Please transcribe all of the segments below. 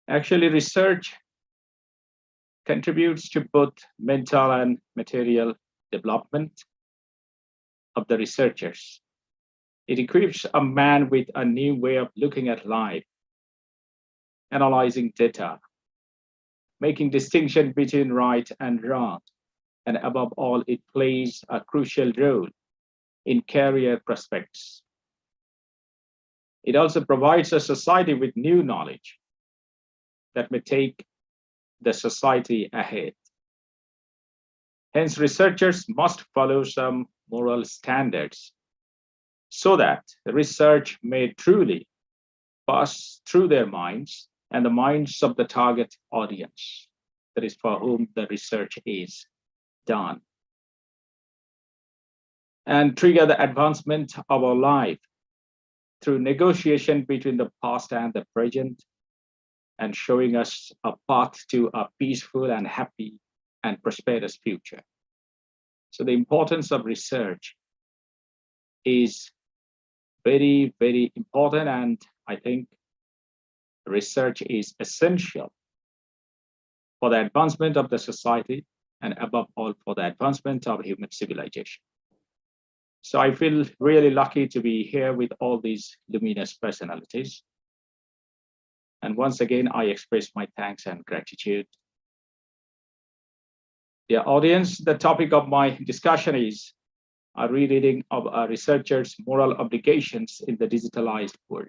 Actually, research contributes to both mental and material development of the researchers. It equips a man with a new way of looking at life, analyzing data, making distinction between right and wrong, and above all, it plays a crucial role in career prospects. It also provides a society with new knowledge that may take the society ahead. Hence, researchers must follow some moral standards so that the research may truly pass through their minds and the minds of the target audience, that is for whom the research is done, and trigger the advancement of our life through negotiation between the past and the present, and showing us a path to a peaceful and happy and prosperous future. So the importance of research is very, very important, and I think research is essential for the advancement of the society and above all for the advancement of human civilization. So I feel really lucky to be here with all these luminous personalities. And once again, I express my thanks and gratitude. Dear audience, the topic of my discussion is a rereading of a researcher's moral obligations in the digitalized world.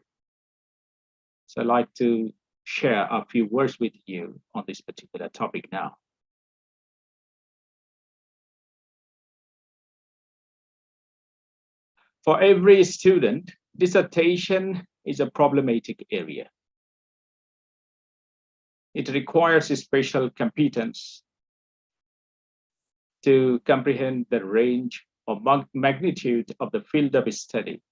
So I'd like to share a few words with you on this particular topic now. For every student, dissertation is a problematic area. It requires a special competence to comprehend the range or magnitude of the field of study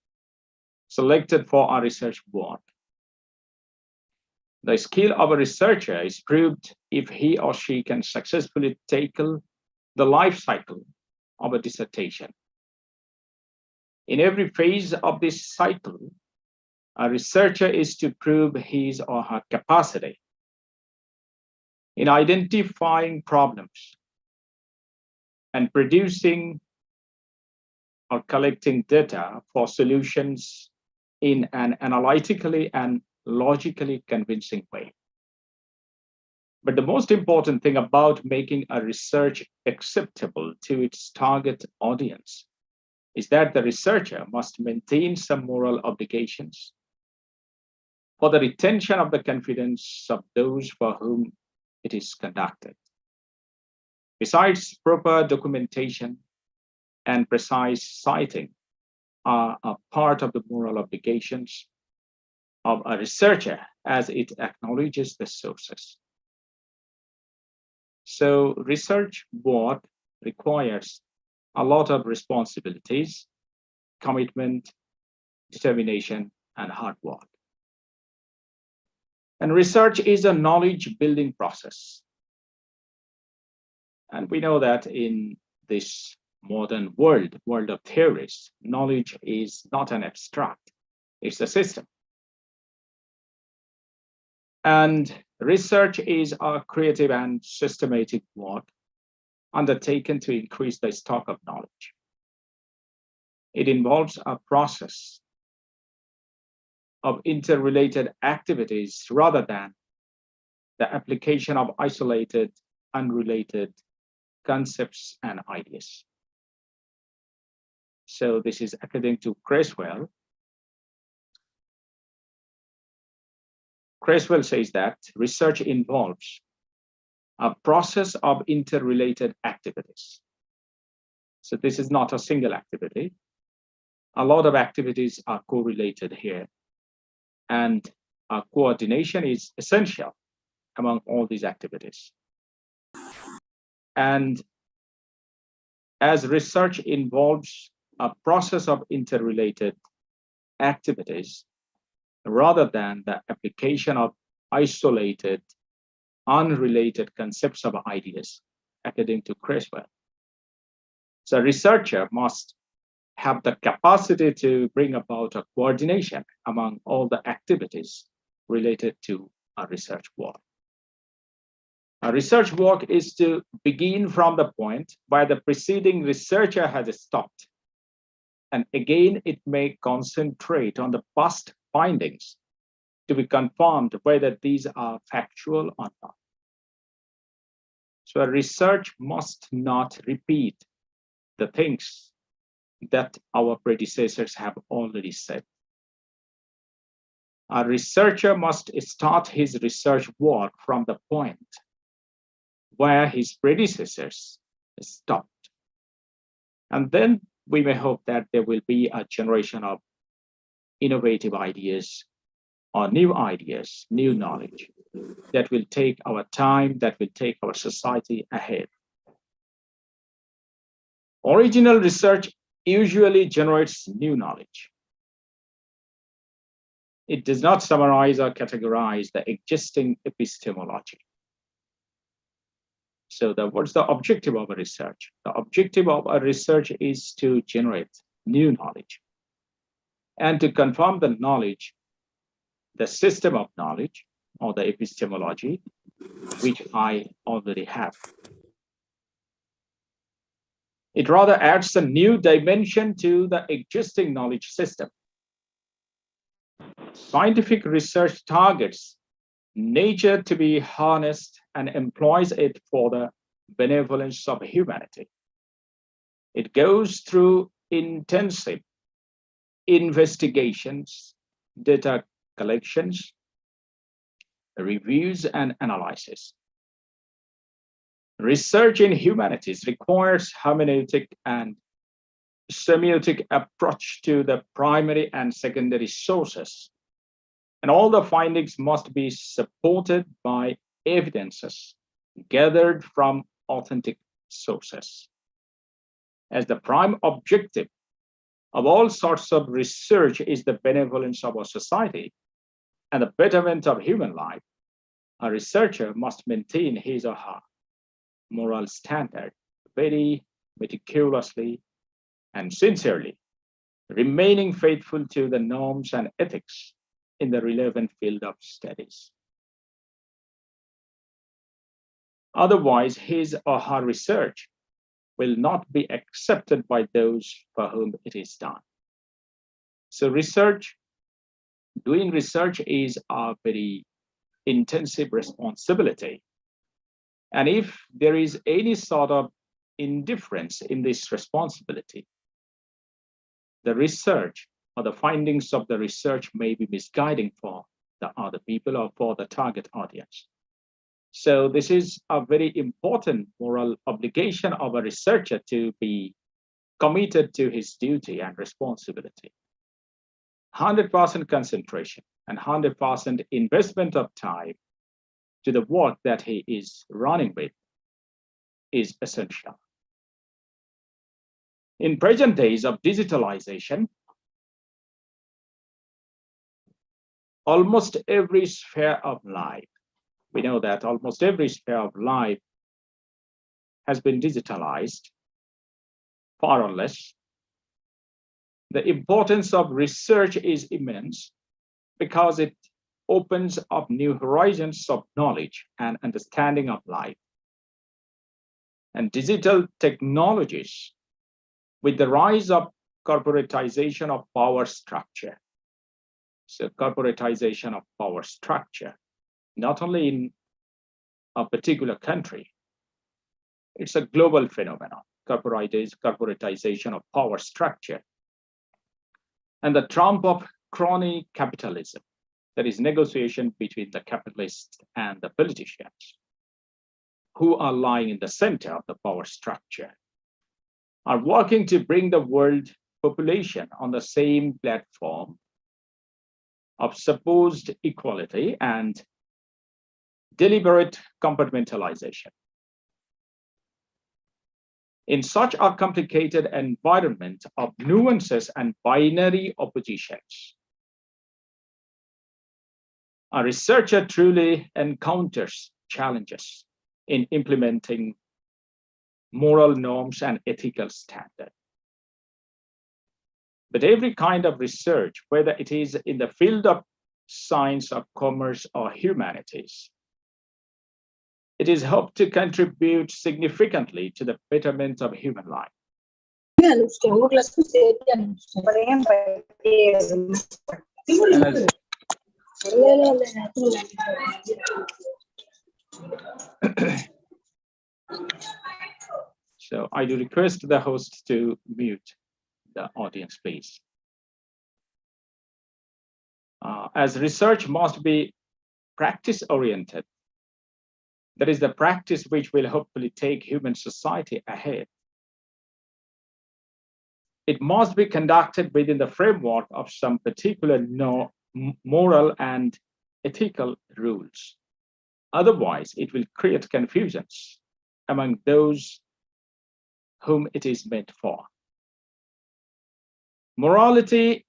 selected for our research work. The skill of a researcher is proved if he or she can successfully tackle the life cycle of a dissertation. In every phase of this cycle, a researcher is to prove his or her capacity in identifying problems and producing or collecting data for solutions in an analytically and logically convincing way. But the most important thing about making a research acceptable to its target audience is that the researcher must maintain some moral obligations for the retention of the confidence of those for whom it is conducted. Besides, proper documentation and precise citing are a part of the moral obligations of a researcher as it acknowledges the sources. So research work requires a lot of responsibilities, commitment, determination, and hard work. And research is a knowledge building process. And we know that in this modern world of theories, knowledge is not an abstract, it's a system. And research is a creative and systematic work undertaken to increase the stock of knowledge. It involves a process of interrelated activities rather than the application of isolated, unrelated concepts and ideas. So this is according to Creswell. Creswell says that research involves a process of interrelated activities. So this is not a single activity. A lot of activities are correlated here, and coordination is essential among all these activities. And as research involves a process of interrelated activities rather than the application of isolated, unrelated concepts of ideas, according to Creswell. So a researcher must have the capacity to bring about a coordination among all the activities related to a research work. A research work is to begin from the point where the preceding researcher has stopped. And again, it may concentrate on the past findings to be confirmed whether these are factual or not. So a research must not repeat the things that our predecessors have already said. A researcher must start his research work from the point where his predecessors stopped. And then we may hope that there will be a generation of innovative ideas or new ideas, new knowledge that will take our time, that will take our society ahead. Original research usually generates new knowledge. It does not summarize or categorize the existing epistemology. So what's the objective of a research? The objective of a research is to generate new knowledge and to confirm the knowledge, the system of knowledge or the epistemology, which I already have. It rather adds a new dimension to the existing knowledge system. Scientific research targets nature to be harnessed and employs it for the benevolence of humanity. It goes through intensive investigations, data collections, reviews, and analysis. Research in humanities requires hermeneutic and semiotic approach to the primary and secondary sources. And all the findings must be supported by evidences gathered from authentic sources. As the prime objective of all sorts of research is the benevolence of our society and the betterment of human life, a researcher must maintain his or her moral standard very meticulously and sincerely, remaining faithful to the norms and ethics in the relevant field of studies. Otherwise, his or her research will not be accepted by those for whom it is done. So doing research is a very intensive responsibility. And if there is any sort of indifference in this responsibility, the research or the findings of the research may be misguiding for the other people or for the target audience. So this is a very important moral obligation of a researcher to be committed to his duty and responsibility. 100% concentration and 100% investment of time to the work that he is running with is essential. In present days of digitalization, almost every sphere of life, we know that almost every sphere of life has been digitalized, far or less. The importance of research is immense because it opens up new horizons of knowledge and understanding of life. And digital technologies, with the rise of corporatization of power structure. So corporatization of power structure, not only in a particular country, it's a global phenomenon, corporatization of power structure. And the trump of crony capitalism, that is negotiation between the capitalists and the politicians, who are lying in the center of the power structure, are working to bring the world population on the same platform of supposed equality and deliberate compartmentalization. In such a complicated environment of nuances and binary oppositions, a researcher truly encounters challenges in implementing moral norms and ethical standards. But every kind of research, whether it is in the field of science, or commerce, or humanities. It is hoped to contribute significantly to the betterment of human life. So I do request the host to mute the audience, please. As research must be practice-oriented, that is the practice which will hopefully take human society ahead. It must be conducted within the framework of some particular moral and ethical rules. Otherwise, it will create confusions among those whom it is meant for. Morality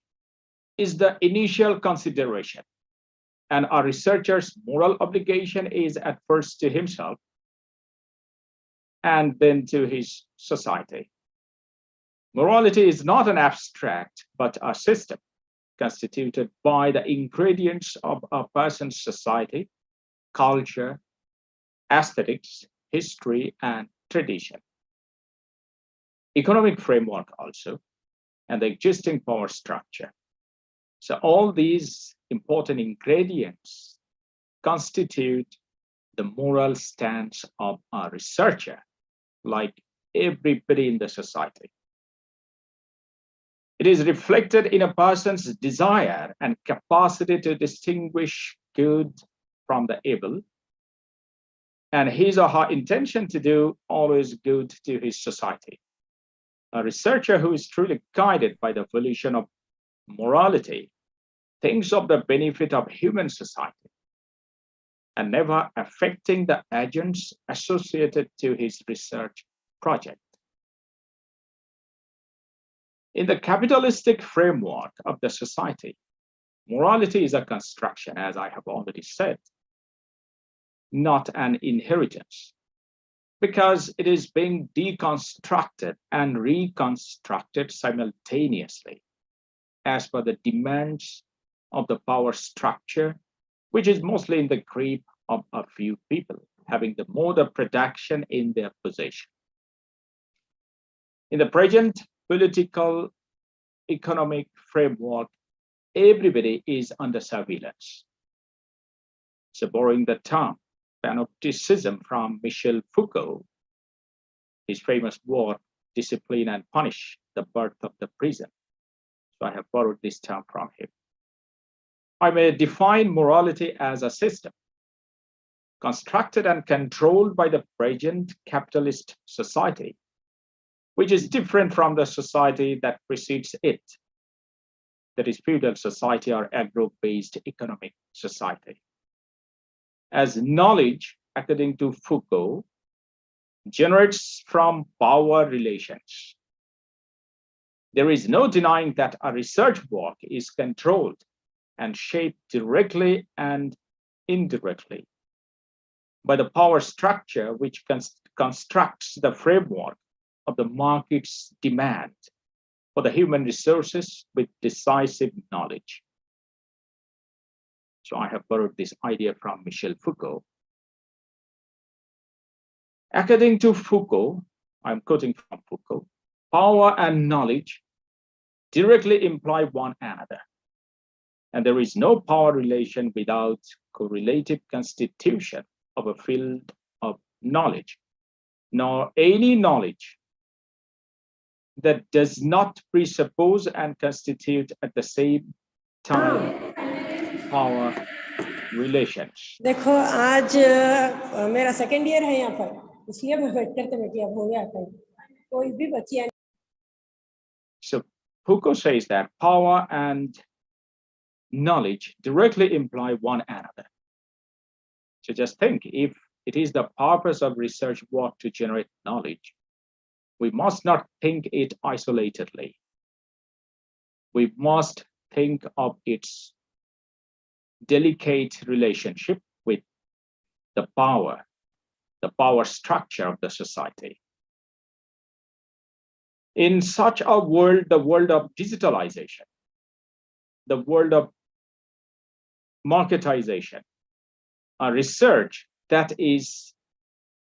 is the initial consideration, and a researcher's moral obligation is at first to himself and then to his society. Morality is not an abstract, but a system constituted by the ingredients of a person's society, culture, aesthetics, history, and tradition. Economic framework also, and the existing power structure. So all these important ingredients constitute the moral stance of a researcher, like everybody in the society. It is reflected in a person's desire and capacity to distinguish good from the evil, and his or her intention to do always good to his society. A researcher who is truly guided by the volition of morality thinks of the benefit of human society and never affecting the agents associated to his research project. In the capitalistic framework of the society, morality is a construction, as I have already said, not an inheritance, because it is being deconstructed and reconstructed simultaneously as per the demands of the power structure, which is mostly in the grip of a few people having the mode of production in their possession. In the present political economic framework, everybody is under surveillance. So borrowing the term panopticism from Michel Foucault, his famous work, Discipline and Punish, the Birth of the Prison. So I have borrowed this term from him. I may define morality as a system constructed and controlled by the present capitalist society, which is different from the society that precedes it, that is feudal society or agro-based economic society. As knowledge, according to Foucault, generates from power relations. There is no denying that a research work is controlled and shaped directly and indirectly by the power structure which constructs the framework of the market's demand for the human resources with decisive knowledge. So I have borrowed this idea from Michel Foucault. According to Foucault, I'm quoting from Foucault, power and knowledge directly imply one another, and there is no power relation without correlative constitution of a field of knowledge, nor any knowledge that does not presuppose and constitute at the same time power relations. देखो आज मेरा second year है यहाँ पर, इसलिए मैं wait करते बैठी अब हो गया था कोई भी बच्ची. So Foucault says that power and knowledge directly imply one another. So just think, if it is the purpose of research work to generate knowledge, we must not think it isolatedly. We must think of its delicate relationship with the power structure of the society. In such a world, the world of digitalization, the world of marketization. A research that is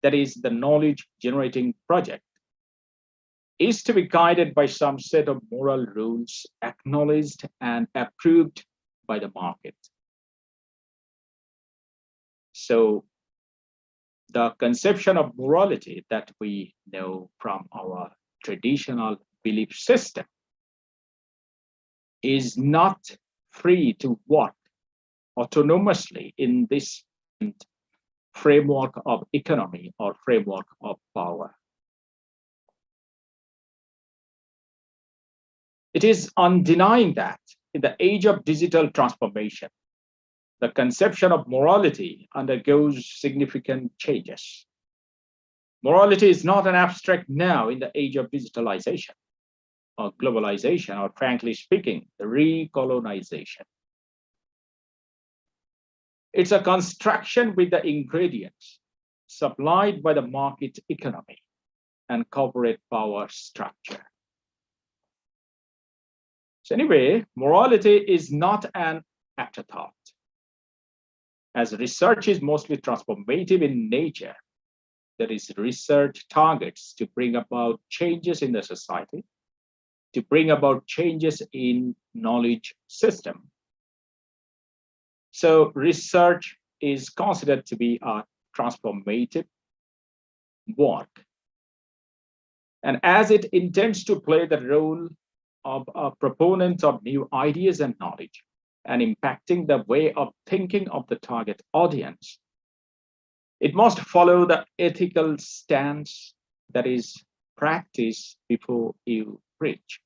the knowledge generating project is to be guided by some set of moral rules acknowledged and approved by the market. So the conception of morality that we know from our traditional belief system is not free to work autonomously in this framework of economy or framework of power. It is undenying that in the age of digital transformation, the conception of morality undergoes significant changes. Morality is not an abstract now in the age of digitalization or globalization, or frankly speaking, recolonization. It's a construction with the ingredients supplied by the market economy and corporate power structure. So anyway, morality is not an afterthought. As research is mostly transformative in nature, there is research targets to bring about changes in the society, to bring about changes in knowledge system. So research is considered to be a transformative work. And as it intends to play the role of a proponent of new ideas and knowledge and impacting the way of thinking of the target audience, it must follow the ethical stance that is practice before you preach.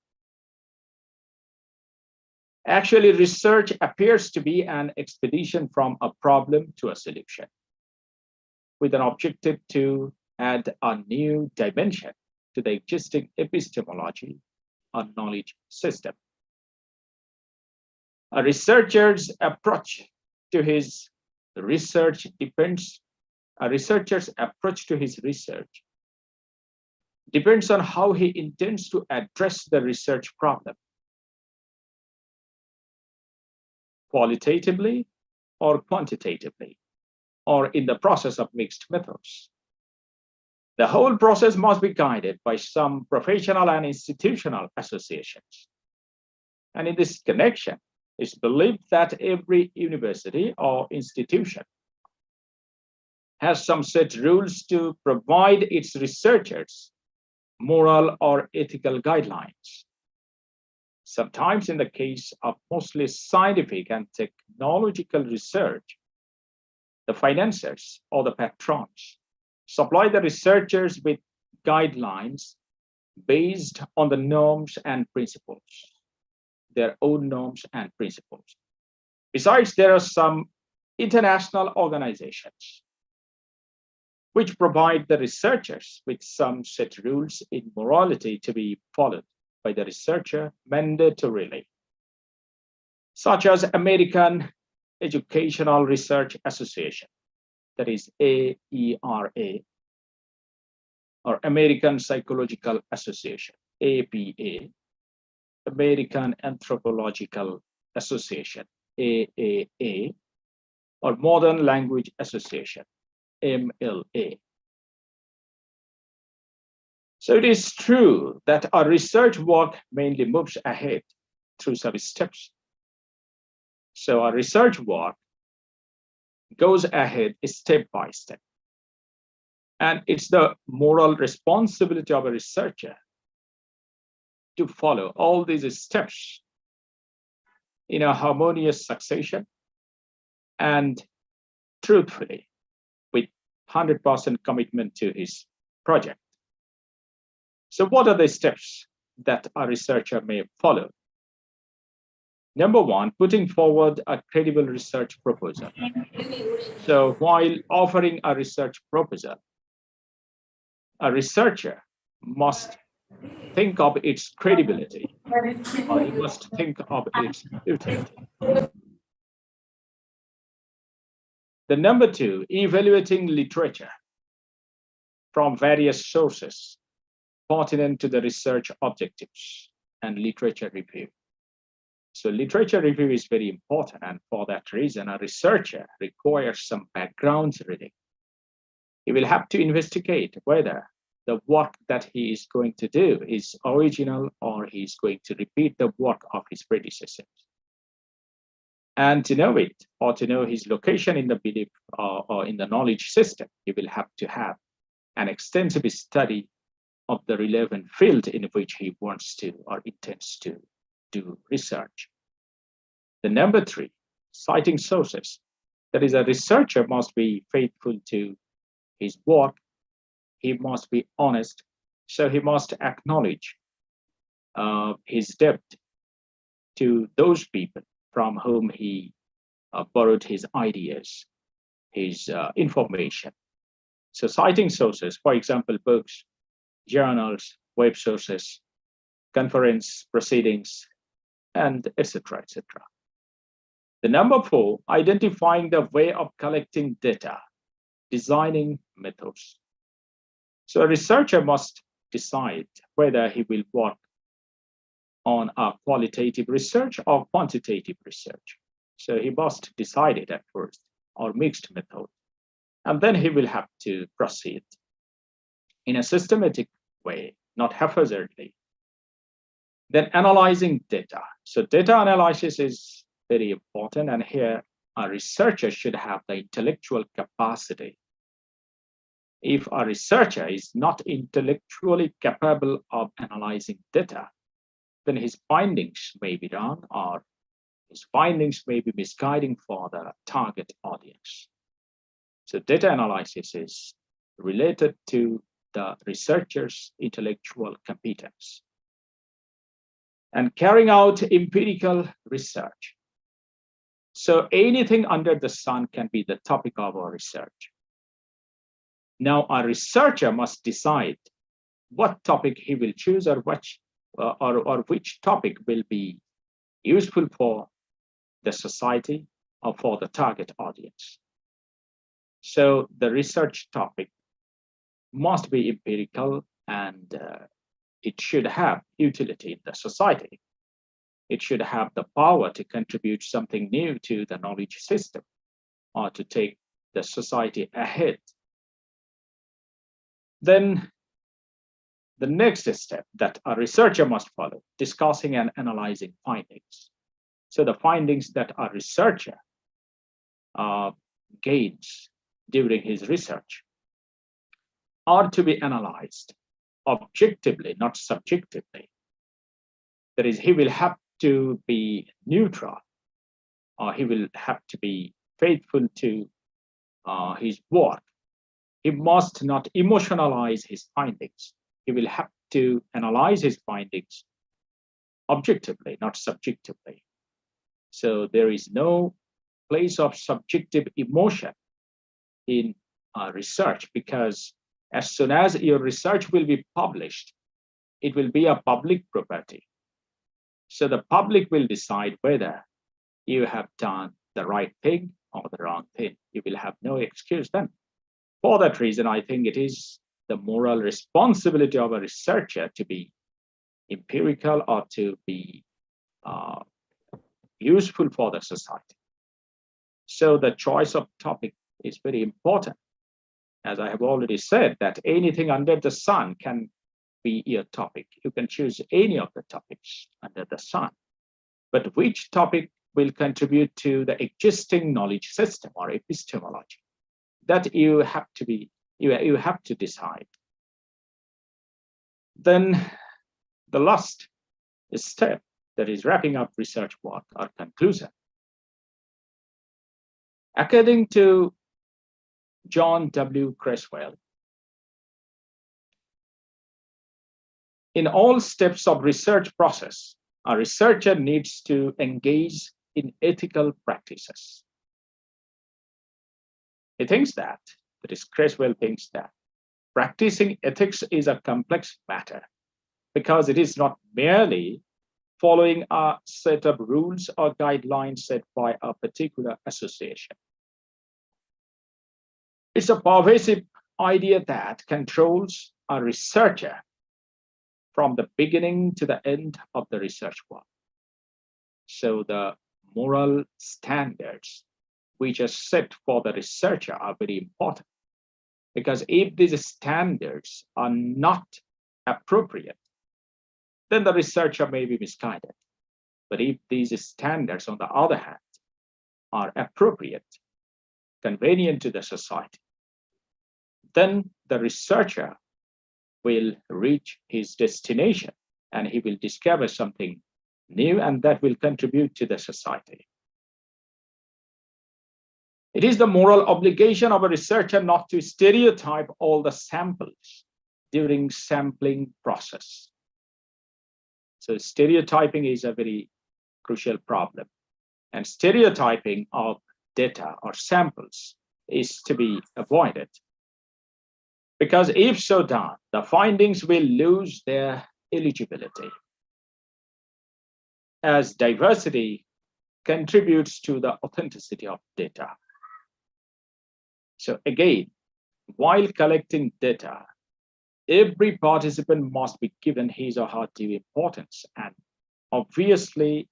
Actually, research appears to be an expedition from a problem to a solution, with an objective to add a new dimension to the existing epistemology or knowledge system. A researcher's approach to his research depends on how he intends to address the research problem, qualitatively or quantitatively, or in the process of mixed methods. The whole process must be guided by some professional and institutional associations. And in this connection, it's believed that every university or institution has some set rules to provide its researchers moral or ethical guidelines. Sometimes in the case of mostly scientific and technological research, the financiers or the patrons supply the researchers with guidelines based on the norms and principles, their own norms and principles. Besides, there are some international organizations which provide the researchers with some set rules in morality to be followed by the researcher mandatorily, such as American Educational Research Association, that is AERA, or American Psychological Association, APA, American Anthropological Association, AAA, or Modern Language Association, MLA. So it is true that our research work mainly moves ahead through some steps. So our research work goes ahead step by step. And it's the moral responsibility of a researcher to follow all these steps in a harmonious succession and truthfully with 100% commitment to his project. So what are the steps that a researcher may follow? Number one, putting forward a credible research proposal. So while offering a research proposal, a researcher must think of its credibility, or he must think of its utility. The number two, evaluating literature from various sources pertinent to the research objectives and literature review. So literature review is very important, and for that reason, a researcher requires some background reading. He will have to investigate whether the work that he is going to do is original or he's going to repeat the work of his predecessors. And to know it, or to know his location in the belief or in the knowledge system, he will have to have an extensive study of the relevant field in which he wants to or intends to do research. The number 3, citing sources. That is, a researcher must be faithful to his work. He must be honest. So he must acknowledge his debt to those people from whom he borrowed his ideas, his information. So citing sources, for example, books, journals, web sources, conference proceedings, and etc., etc. The number 4, identifying the way of collecting data, designing methods. So a researcher must decide whether he will work on a qualitative research or quantitative research. So he must decide it at first, or mixed method. And then he will have to proceed in a systematic way, not haphazardly. Then analyzing data. So data analysis is very important, and here a researcher should have the intellectual capacity. If a researcher is not intellectually capable of analyzing data, then his findings may be wrong, or his findings may be misguiding for the target audience. So data analysis is related to the researcher's intellectual competence. And carrying out empirical research. So anything under the sun can be the topic of our research. Now, a researcher must decide what topic he will choose, or which topic will be useful for the society or for the target audience. So the research topic must be empirical, and it should have utility in the society. It should have the power to contribute something new to the knowledge system, or to take the society ahead. Then the next step that a researcher must follow, discussing and analyzing findings. So the findings that a researcher gains during his research are to be analyzed objectively, not subjectively. That is, he will have to be neutral, or he will have to be faithful to his work. He must not emotionalize his findings. He will have to analyze his findings objectively, not subjectively. So there is no place of subjective emotion in research, because as soon as your research will be published, it will be a public property. So the public will decide whether you have done the right thing or the wrong thing. You will have no excuse then. For that reason, I think it is the moral responsibility of a researcher to be empirical, or to be useful for the society. So the choice of topic is very important. As I have already said, that anything under the sun can be your topic. You can choose any of the topics under the sun. But which topic will contribute to the existing knowledge system or epistemology? That you have to decide. Then the last step, that is wrapping up research work or conclusion. According to John W. Creswell, in all steps of research process, a researcher needs to engage in ethical practices. He thinks that is, Creswell thinks that practicing ethics is a complex matter, because it is not merely following a set of rules or guidelines set by a particular association. It's a pervasive idea that controls a researcher from the beginning to the end of the research work. So the moral standards which are set for the researcher are very important, because if these standards are not appropriate, then the researcher may be misguided. But if these standards, on the other hand, are appropriate, convenient to the society, then the researcher will reach his destination and he will discover something new and that will contribute to the society. It is the moral obligation of a researcher not to stereotype all the samples during sampling process. So stereotyping is a very crucial problem, and stereotyping of data or samples is to be avoided, because if so done, the findings will lose their eligibility, as diversity contributes to the authenticity of data. So again, while collecting data, every participant must be given his or her due importance, and obviously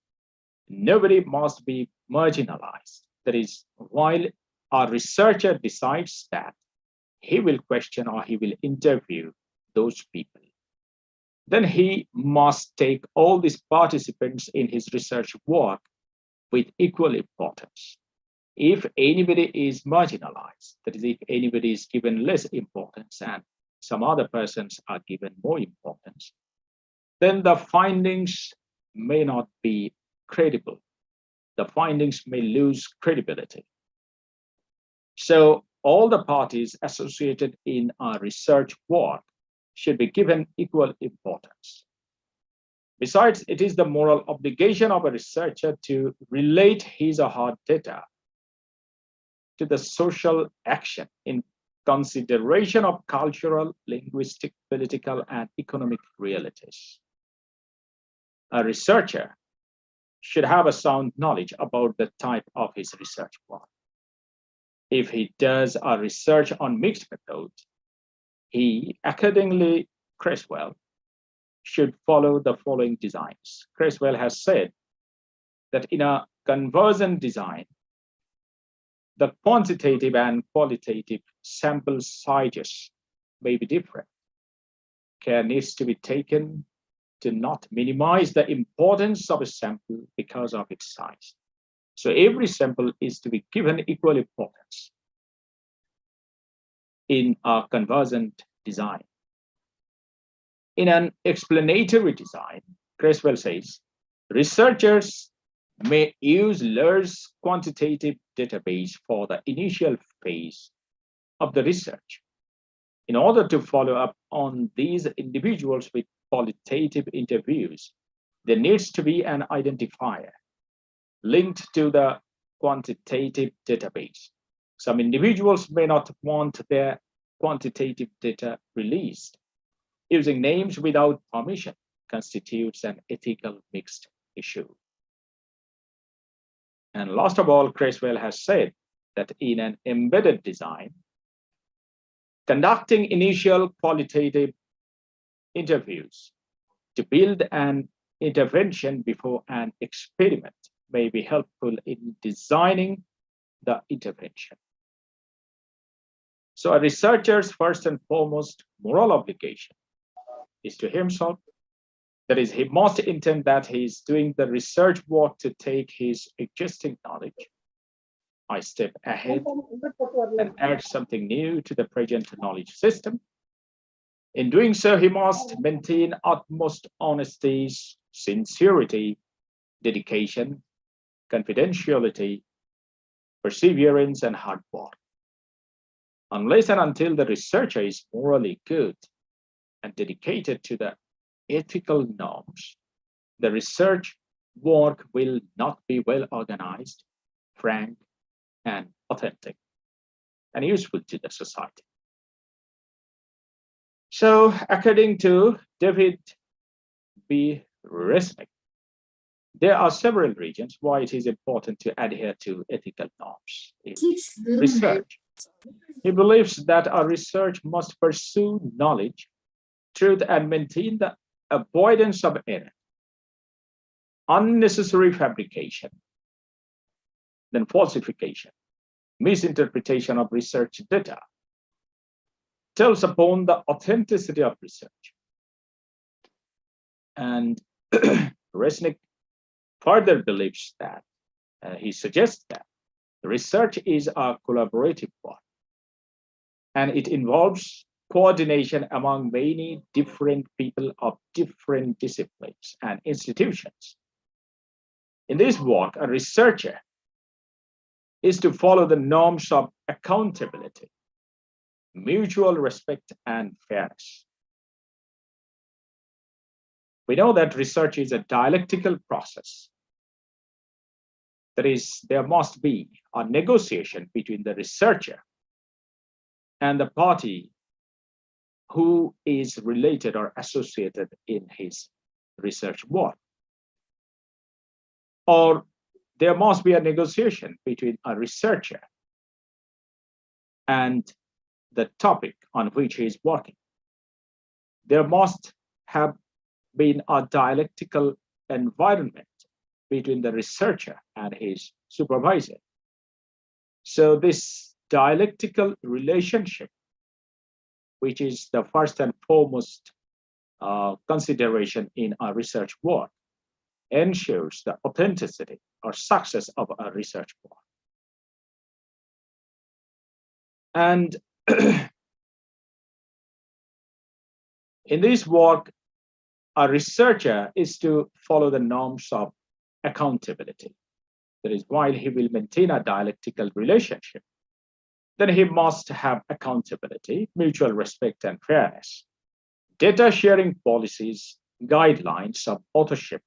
nobody must be marginalized. That is, while a researcher decides that he will question or he will interview those people, then he must take all these participants in his research work with equal importance. If anybody is marginalized, that is, if anybody is given less importance and some other persons are given more importance, then the findings may not be credible. The findings may lose credibility. So all the parties associated in our research work should be given equal importance. Besides, it is the moral obligation of a researcher to relate his or her data to the social action in consideration of cultural, linguistic, political, and economic realities. A researcher should have a sound knowledge about the type of his research work. If he does a research on mixed methods, he accordingly, Creswell, should follow the following designs. Creswell has said that in a conversion design, the quantitative and qualitative sample sizes may be different. Care needs to be taken to not minimize the importance of a sample because of its size. So every sample is to be given equal importance in a convergent design. In an explanatory design, Creswell says, researchers may use large quantitative database for the initial phase of the research. In order to follow up on these individuals with qualitative interviews, there needs to be an identifier linked to the quantitative database. Some individuals may not want their quantitative data released. Using names without permission constitutes an ethical mixed issue. And last of all, Creswell has said that in an embedded design, conducting initial qualitative interviews to build an intervention before an experiment may be helpful in designing the intervention. So a researcher's first and foremost moral obligation is to himself. That is, he must intend that he is doing the research work to take his existing knowledge a step ahead and add something new to the present knowledge system. In doing so, he must maintain utmost honesty, sincerity, dedication, confidentiality, perseverance, and hard work. Unless and until the researcher is morally good and dedicated to the ethical norms, the research work will not be well organized, frank, and authentic, and useful to the society. So, according to David B. Resnick, there are several reasons why it is important to adhere to ethical norms in research. He believes that our research must pursue knowledge, truth, and maintain the avoidance of error. unnecessary fabrication, then falsification, misinterpretation of research data, tells upon the authenticity of research. And Resnick further believes that, he suggests that research is a collaborative one, and it involves coordination among many different people of different disciplines and institutions. In this work, a researcher is to follow the norms of accountability, mutual respect, and fairness. We know that research is a dialectical process. That is, there must be a negotiation between the researcher and the party who is related or associated in his research work. Or there must be a negotiation between a researcher and the topic on which he is working. There must have been a dialectical environment between the researcher and his supervisor. So this dialectical relationship, which is the first and foremost consideration in our research work, ensures the authenticity or success of our research work. And in this work, a researcher is to follow the norms of accountability. That is, while he will maintain a dialectical relationship, then he must have accountability, mutual respect, and fairness. Data sharing policies, guidelines of authorship,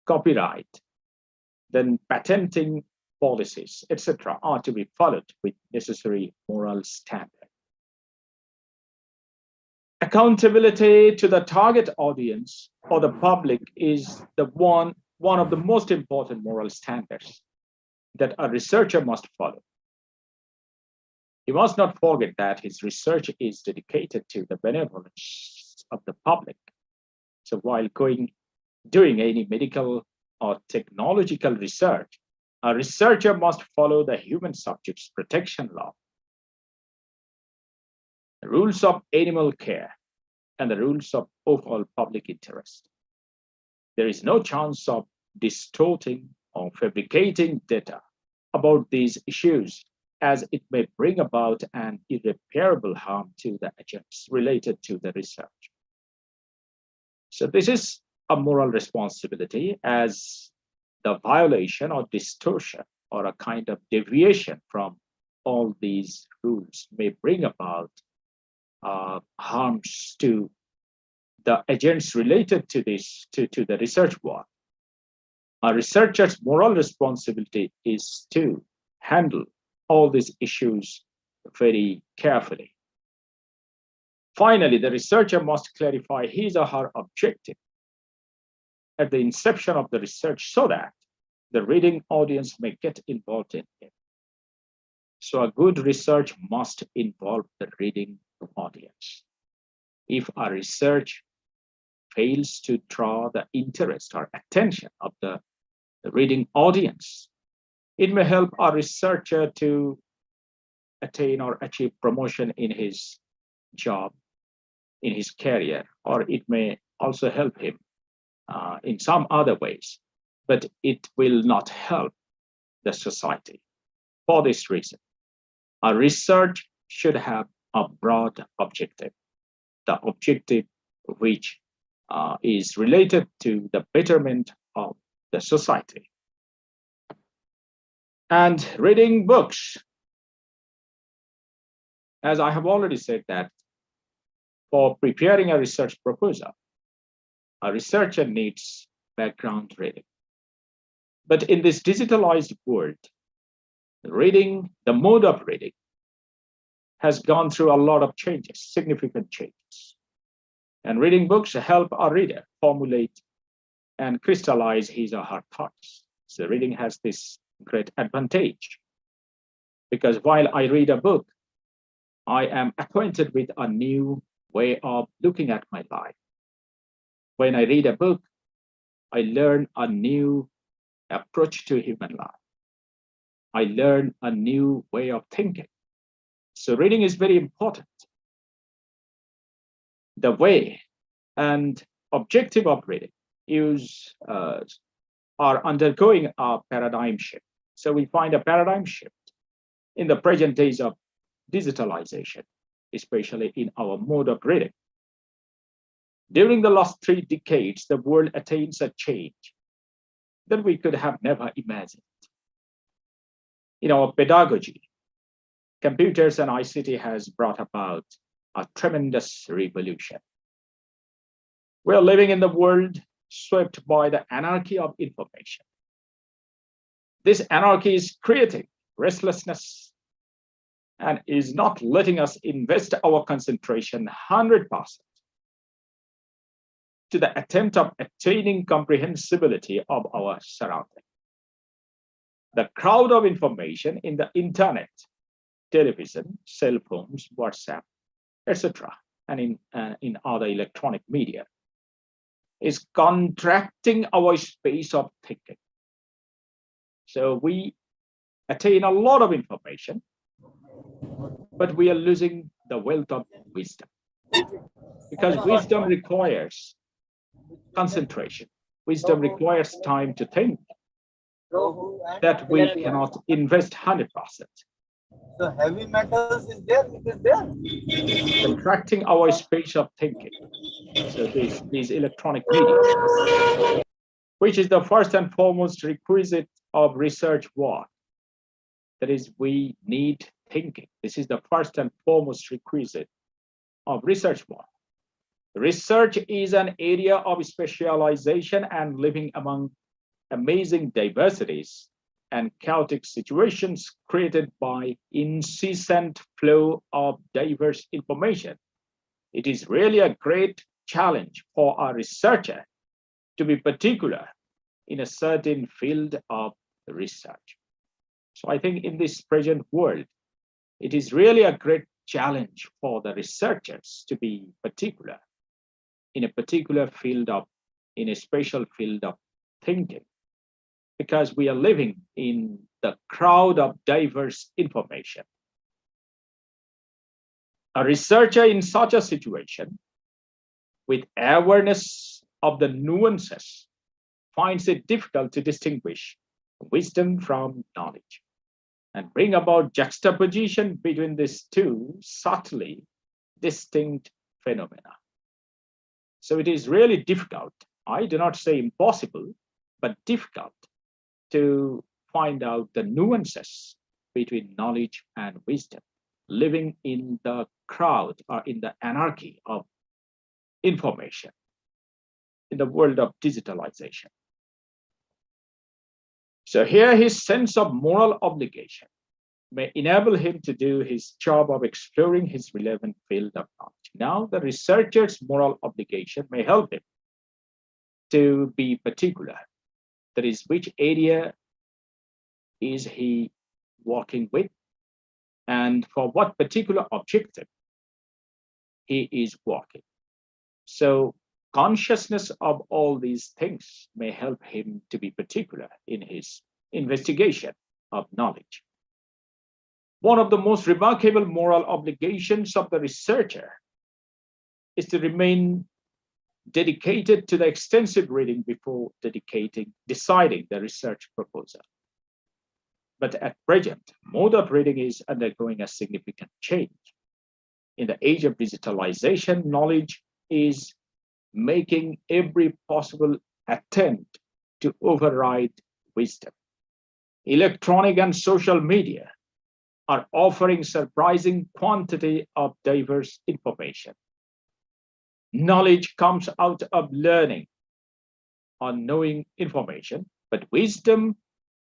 copyright, then patenting policies, etc., are to be followed with necessary moral standard. Accountability to the target audience or the public is the one of the most important moral standards that a researcher must follow. He must not forget that his research is dedicated to the benevolence of the public. So while doing any medical or technological research, a researcher must follow the human subjects protection law, the rules of animal care, and the rules of overall public interest. There is no chance of distorting or fabricating data about these issues, as it may bring about an irreparable harm to the agents related to the research. So this is a moral responsibility, as the violation or distortion or a kind of deviation from all these rules may bring about harms to the agents related to the research work. A researcher's moral responsibility is to handle all these issues very carefully. Finally, the researcher must clarify his or her objective at the inception of the research so that the reading audience may get involved in it. So a good research must involve the reading audience. If a research fails to draw the interest or attention of the reading audience, it may help a researcher to attain or achieve promotion in his job, in his career, or it may also help him in some other ways, but it will not help the society. For this reason, a research should have a broad objective, the objective which is related to the betterment of the society. And reading books, as I have already said, that for preparing a research proposal, a researcher needs background reading. But in this digitalized world, the mode of reading has gone through a lot of changes, significant changes. And reading books help a reader formulate and crystallize his or her thoughts. So reading has this great advantage, because while I read a book, I am acquainted with a new way of looking at my life. When I read a book, I learn a new approach to human life. I learn a new way of thinking. So reading is very important. The way and objective of reading are undergoing a paradigm shift. So we find a paradigm shift in the present days of digitalization, especially in our mode of reading. During the last 3 decades, the world attains a change that we could have never imagined. In our pedagogy, computers and ICT has brought about a tremendous revolution. We are living in the world swept by the anarchy of information. This anarchy is creating restlessness and is not letting us invest our concentration 100% to the attempt of attaining comprehensibility of our surrounding. The crowd of information in the internet, television, cell phones, WhatsApp, etc., and in other electronic media is contracting our space of thinking. So we attain a lot of information, but we are losing the wealth of wisdom, because wisdom requires concentration. Wisdom requires time to think that we cannot invest 100%. So heavy metals is there, it is there. Contracting our space of thinking. So these electronic media, which is the first and foremost requisite of research work. That is, we need thinking. This is the first and foremost requisite of research work. Research is an area of specialization and living among amazing diversities and chaotic situations created by incessant flow of diverse information. It is really a great challenge for a researcher to be particular in a certain field of research. So I think in this present world, it is really a great challenge for the researchers to be particular in a particular field of, in a special field of thinking, because we are living in the crowd of diverse information. A researcher in such a situation, with awareness of the nuances, finds it difficult to distinguish wisdom from knowledge and bring about juxtaposition between these two subtly distinct phenomena. So it is really difficult, I do not say impossible, but difficult to find out the nuances between knowledge and wisdom, living in the crowd or in the anarchy of information in the world of digitalization. So here his sense of moral obligation may enable him to do his job of exploring his relevant field of knowledge. Now the researcher's moral obligation may help him to be particular. That is, which area is he working with and for what particular objective he is working. So consciousness of all these things may help him to be particular in his investigation of knowledge. One of the most remarkable moral obligations of the researcher is to remain dedicated to the extensive reading before deciding the research proposal. But at present, mode of reading is undergoing a significant change. In the age of digitalization, knowledge is making every possible attempt to override wisdom. Electronic and social media are offering surprising quantity of diverse information. Knowledge comes out of learning or knowing information, but wisdom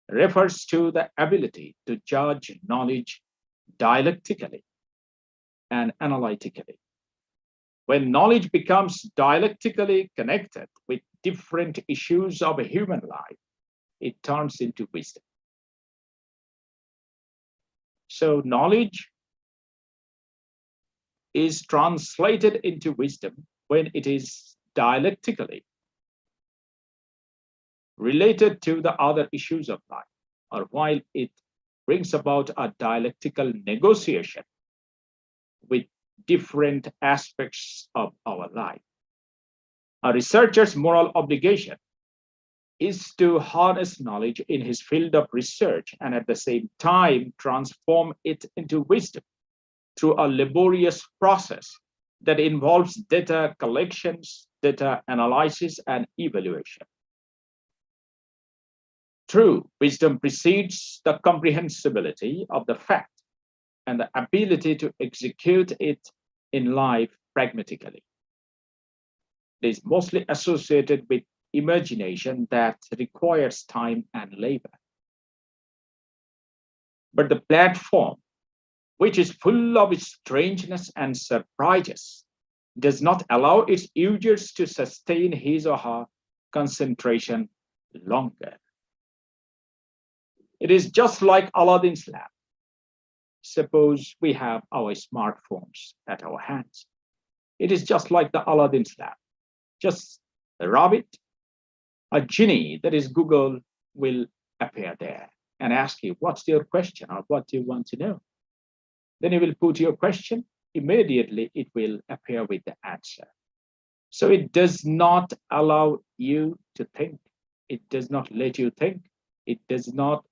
refers to the ability to judge knowledge dialectically and analytically. When knowledge becomes dialectically connected with different issues of human life, it turns into wisdom. So knowledge is translated into wisdom when it is dialectically related to the other issues of life, or while it brings about a dialectical negotiation with different aspects of our life. A researcher's moral obligation is to harness knowledge in his field of research and at the same time transform it into wisdom through a laborious process that involves data collections, data analysis, and evaluation. True wisdom precedes the comprehensibility of the fact and the ability to execute it in life pragmatically. It is mostly associated with imagination that requires time and labor. But the platform, which is full of strangeness and surprises, does not allow its users to sustain his or her concentration longer. It is just like Aladdin's lamp. Suppose we have our smartphones at our hands. It is just like the Aladdin's lamp. Just rub it, a genie, that is Google, will appear there and ask you, what's your question or what do you want to know? Then you will put your question, immediately it will appear with the answer. So it does not allow you to think. It does not let you think. It does not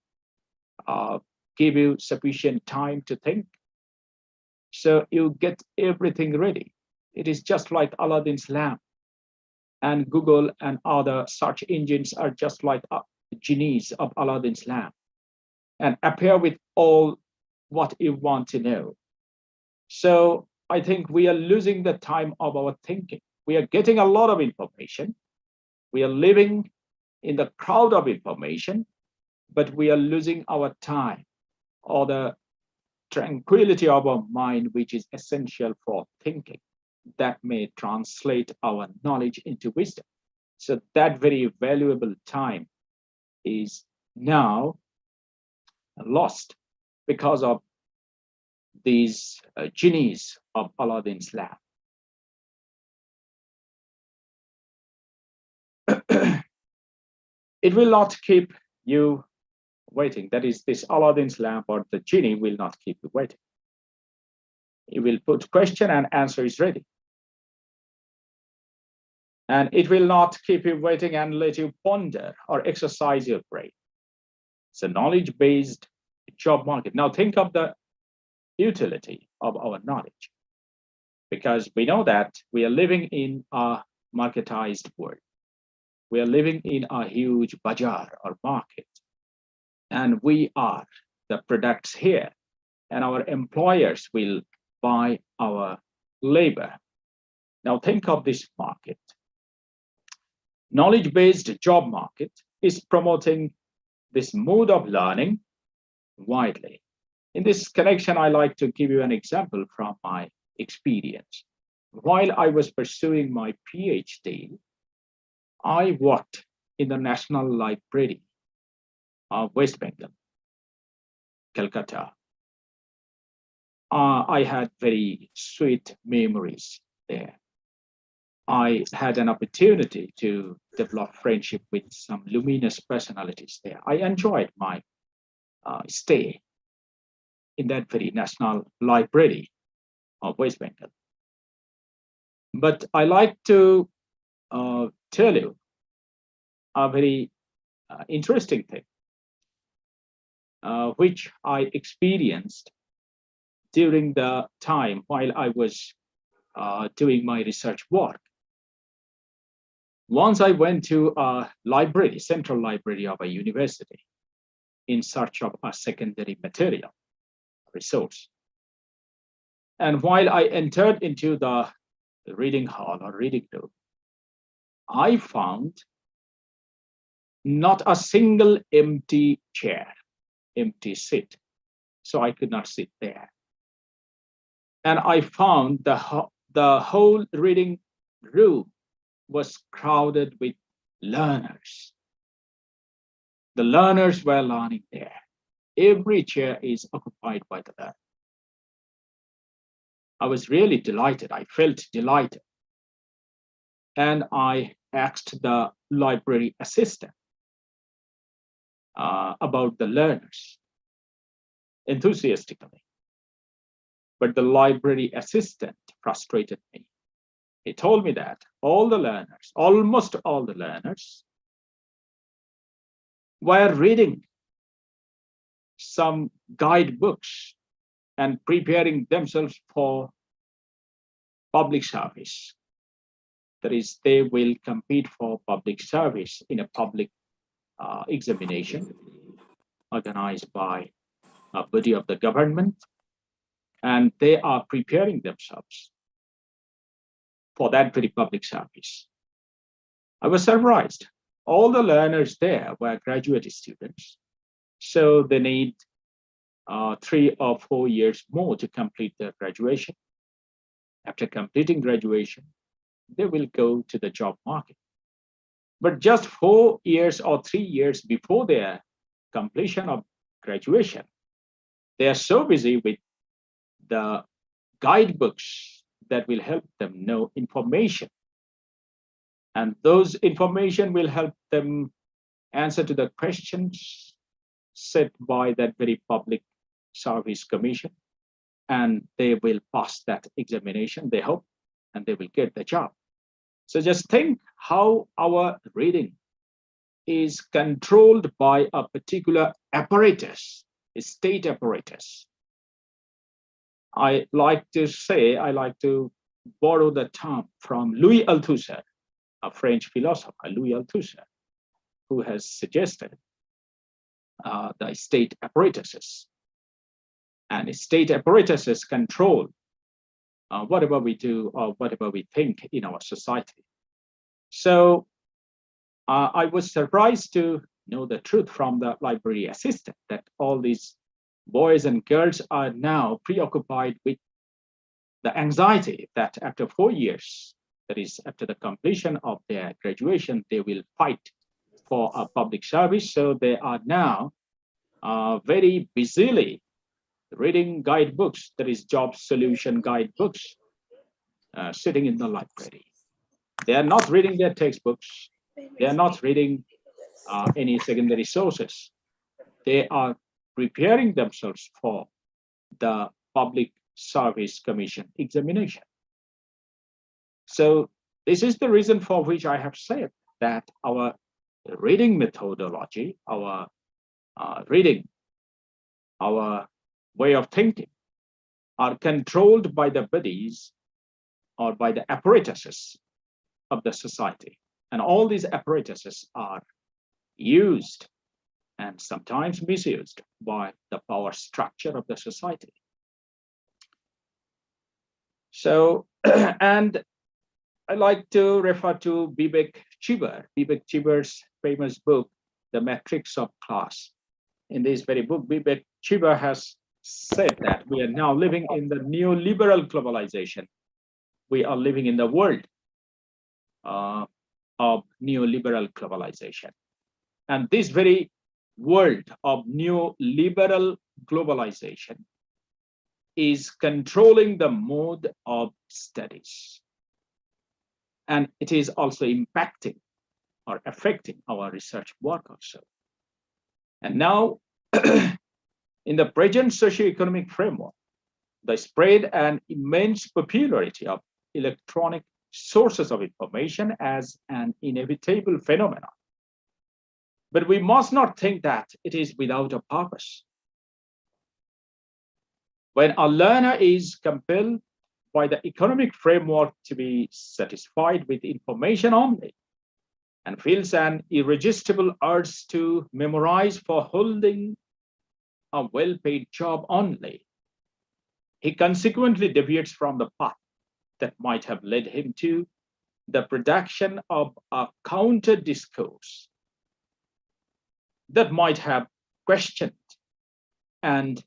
give you sufficient time to think. So you get everything ready. It is just like Aladdin's lamp. And Google and other search engines are just like genies of Aladdin's lamp and appear with all what you want to know. So I think we are losing the time of our thinking. We are getting a lot of information. We are living in the crowd of information, but we are losing our time or the tranquility of our mind, which is essential for thinking, that may translate our knowledge into wisdom. So that very valuable time is now lost because of these genies of Aladdin's lamp. It will not keep you waiting. That is, this Aladdin's lamp or the genie will not keep you waiting. It will put question and answer is ready. And it will not keep you waiting and let you ponder or exercise your brain. It's a knowledge-based job market. Now think of the utility of our knowledge, because we know that we are living in a marketized world. We are living in a huge bazaar or market, and we are the products here, and our employers will buy our labor. Now think of this market. Knowledge-based job market is promoting this mode of learning widely. In this connection, I like to give you an example from my experience. While I was pursuing my PhD, I worked in the National Library of West Bengal, Calcutta. I had very sweet memories there. I had an opportunity to develop friendship with some luminous personalities there. I enjoyed my stay in that very National Library of West Bengal. But I like to tell you a very interesting thing, which I experienced during the time while I was doing my research work. Once I went to a library, central library of a university, in search of a secondary material resource. And while I entered into the reading hall or reading room, I found not a single empty chair, empty seat. So I could not sit there. And I found the whole reading room was crowded with learners. The learners were learning there. Every chair is occupied by the learner. I was really delighted. I felt delighted. And I asked the library assistant, about the learners enthusiastically. But the library assistant frustrated me. He told me that all the learners, almost all the learners, were reading some guidebooks and preparing themselves for public service. That is, they will compete for public service in a public examination organized by a body of the government, and they are preparing themselves for that very public service. I was surprised. All the learners there were graduate students, so they need 3 or 4 years more to complete their graduation. After completing graduation, they will go to the job market. But just 4 years or 3 years before their completion of graduation, they are so busy with the guidebooks that will help them know information. And those information will help them answer to the questions set by that very public service commission. And they will pass that examination, they hope, and they will get the job. So just think how our reading is controlled by a particular apparatus, a state apparatus. I like to borrow the term from Louis Althusser, a French philosopher, Louis Althusser, who has suggested the state apparatuses. And state apparatuses control whatever we do or whatever we think in our society. So I was surprised to know the truth from the library assistant that all these boys and girls are now preoccupied with the anxiety that after 4 years, that is after the completion of their graduation, they will fight for a public service. So they are now very busily reading guidebooks, that is job solution guidebooks, sitting in the library. They are not reading their textbooks. They are not reading any secondary sources. They are preparing themselves for the Public Service Commission examination. So this is the reason for which I have said that our reading methodology, our reading, our way of thinking are controlled by the bodies or by the apparatuses of the society. And all these apparatuses are used and sometimes misused by the power structure of the society. So, and I like to refer to Vivek Chiber's famous book, The Matrix of Class. In this very book, Vivek Chiber has said that we are now living in the neoliberal globalization. We are living in the world of neoliberal globalization. And this very world of neoliberal globalization is controlling the mode of studies. And it is also impacting or affecting our research work also. And now, in the present socioeconomic framework, the spread and immense popularity of electronic sources of information as an inevitable phenomenon. But we must not think that it is without a purpose. When a learner is compelled by the economic framework to be satisfied with information only and feels an irresistible urge to memorize for holding a well-paid job only, he consequently deviates from the path that might have led him to the production of a counter discourse that might have questioned and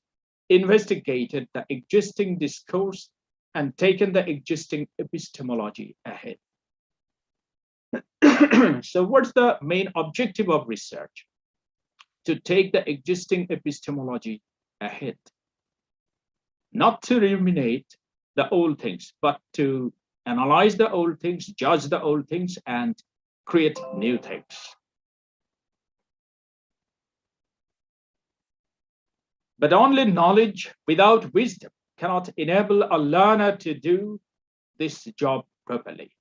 investigated the existing discourse and taken the existing epistemology ahead. So what's the main objective of research? To take the existing epistemology ahead. Not to ruminate the old things, but to analyze the old things, judge the old things, and create new things. But only knowledge without wisdom cannot enable a learner to do this job properly.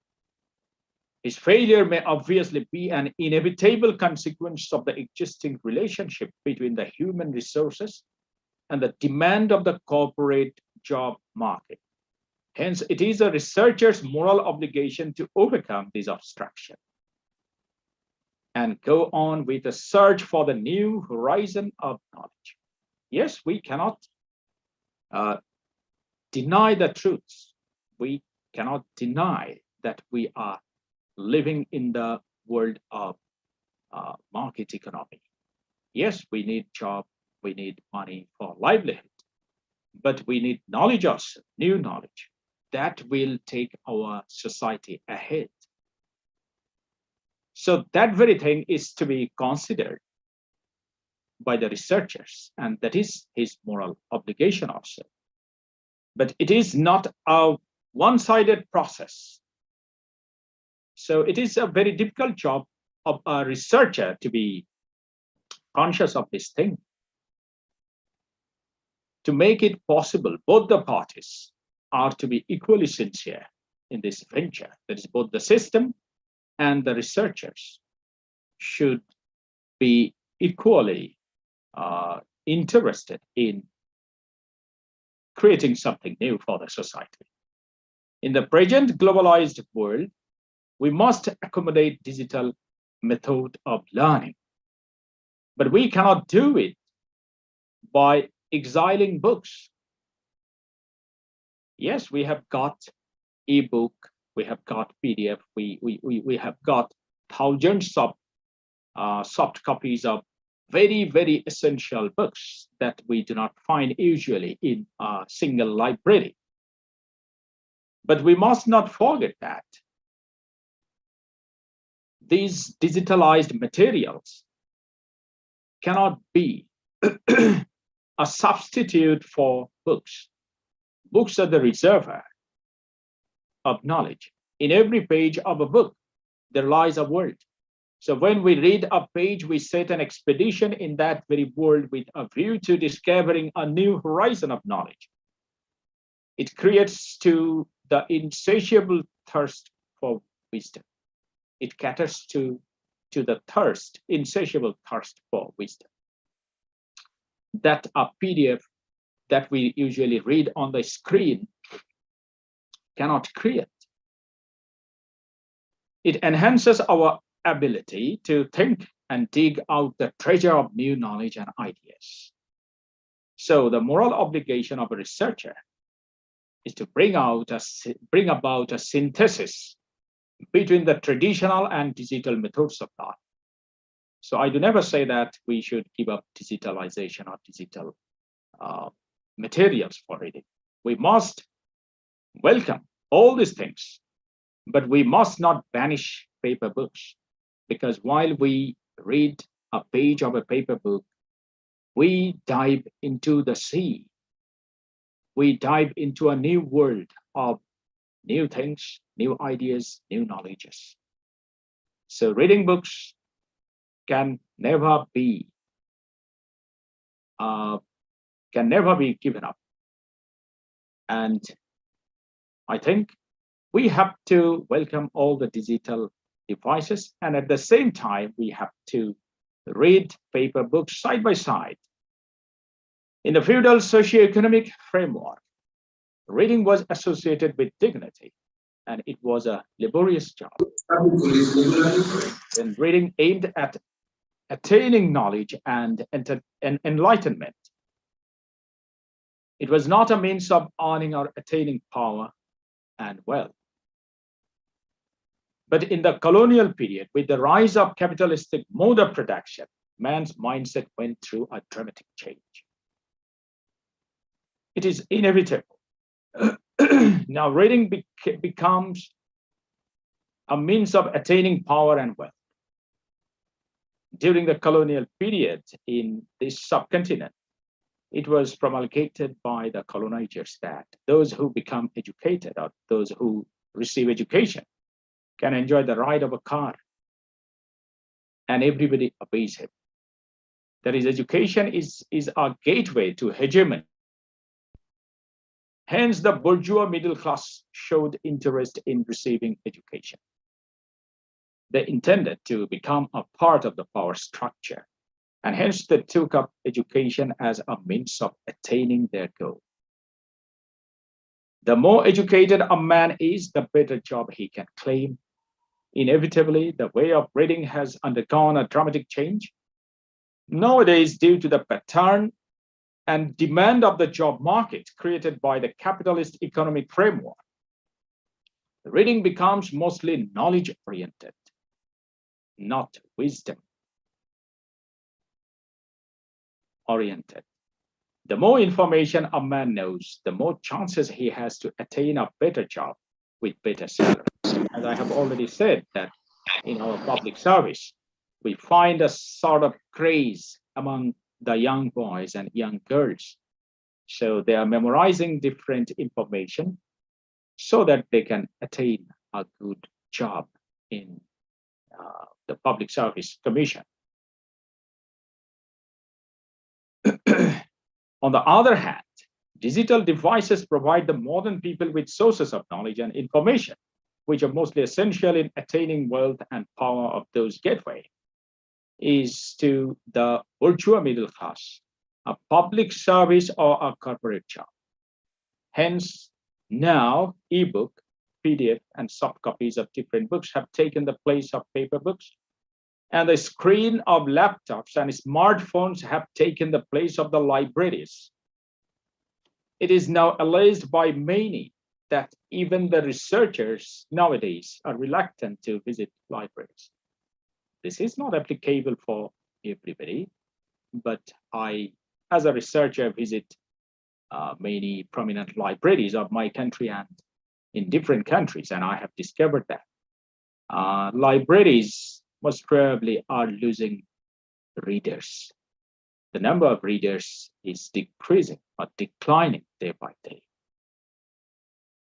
His failure may obviously be an inevitable consequence of the existing relationship between the human resources and the demand of the corporate job market. Hence, it is a researcher's moral obligation to overcome this obstruction and go on with the search for the new horizon of knowledge. Yes, we cannot deny the truths. We cannot deny that we are living in the world of market economy. Yes, we need job, we need money for livelihood, but we need knowledge also, new knowledge that will take our society ahead. So that very thing is to be considered by the researchers, and that is his moral obligation also. But it is not a one-sided process. So it is a very difficult job of a researcher to be conscious of this thing. To make it possible, both the parties are to be equally sincere in this venture. That is, both the system and the researchers should be equally interested in creating something new for the society. In the present globalized world, we must accommodate digital method of learning, but we cannot do it by exiling books. Yes, we have got ebook, we have got PDF, we have got thousands of soft copies of very, very essential books that we do not find usually in a single library. But we must not forget that these digitalized materials cannot be a substitute for books. Books are the reservoir of knowledge. In every page of a book, there lies a world. So when we read a page, we set an expedition in that very world with a view to discovering a new horizon of knowledge. It creates to the insatiable thirst for wisdom. It caters to the thirst, insatiable thirst for wisdom. That a PDF that we usually read on the screen cannot create. It enhances our ability to think and dig out the treasure of new knowledge and ideas. So the moral obligation of a researcher is to bring about a synthesis between the traditional and digital methods of thought. So I do never say that we should give up digitalization or digital materials for reading. We must welcome all these things, but we must not banish paper books, because while we read a page of a paper book, we dive into the sea. We dive into a new world of new things, new ideas, new knowledges. So reading books can never be given up. And I think we have to welcome all the digital devices, and at the same time, we have to read paper books side by side. In the feudal socioeconomic framework, reading was associated with dignity, and it was a laborious job. And reading aimed at attaining knowledge and enlightenment. It was not a means of earning or attaining power and wealth. But in the colonial period, with the rise of capitalistic mode of production, man's mindset went through a dramatic change. It is inevitable. Now, reading becomes a means of attaining power and wealth. During the colonial period in this subcontinent, it was promulgated by the colonizers that those who become educated, or those who receive education, can enjoy the ride of a car, and everybody obeys him. That is, education is a gateway to hegemony. Hence, the bourgeois middle class showed interest in receiving education. They intended to become a part of the power structure, and hence they took up education as a means of attaining their goal. The more educated a man is, the better job he can claim. Inevitably, the way of reading has undergone a dramatic change. Nowadays, due to the pattern and demand of the job market created by the capitalist economic framework, reading becomes mostly knowledge-oriented, not wisdom-oriented. The more information a man knows, the more chances he has to attain a better job with better salary. As I have already said, that in our public service, we find a sort of craze among the young boys and young girls. So they are memorizing different information so that they can attain a good job in the Public Service Commission. On the other hand, digital devices provide the modern people with sources of knowledge and information, which are mostly essential in attaining wealth and power of those gateway is to the bourgeois middle class, a public service or a corporate job. Hence, now ebook, PDF, and soft copies of different books have taken the place of paper books, and the screen of laptops and smartphones have taken the place of the libraries. It is now alleged by many that even the researchers nowadays are reluctant to visit libraries. This is not applicable for everybody, but I, as a researcher, visit many prominent libraries of my country and in different countries, and I have discovered that libraries most probably are losing readers. The number of readers is decreasing or declining day by day.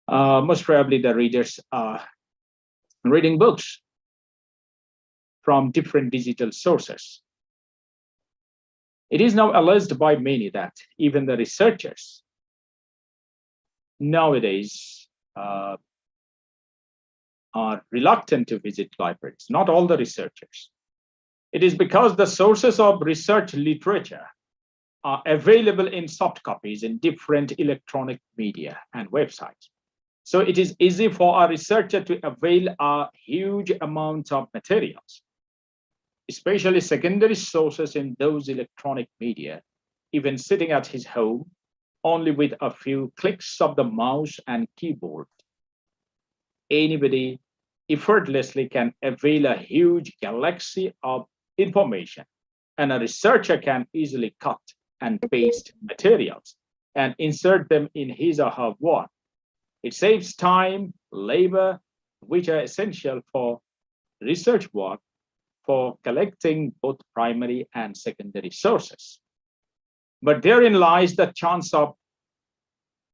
Most probably the readers are reading books from different digital sources. It is now alleged by many that even the researchers nowadays are reluctant to visit libraries, not all the researchers. It is because the sources of research literature are available in soft copies in different electronic media and websites. So it is easy for a researcher to avail a huge amount of materials, especially secondary sources in those electronic media, even sitting at his home, only with a few clicks of the mouse and keyboard. Anybody effortlessly can avail a huge galaxy of information, and a researcher can easily cut and paste materials and insert them in his or her work. It saves time, labor, which are essential for research work for collecting both primary and secondary sources. But therein lies the chance of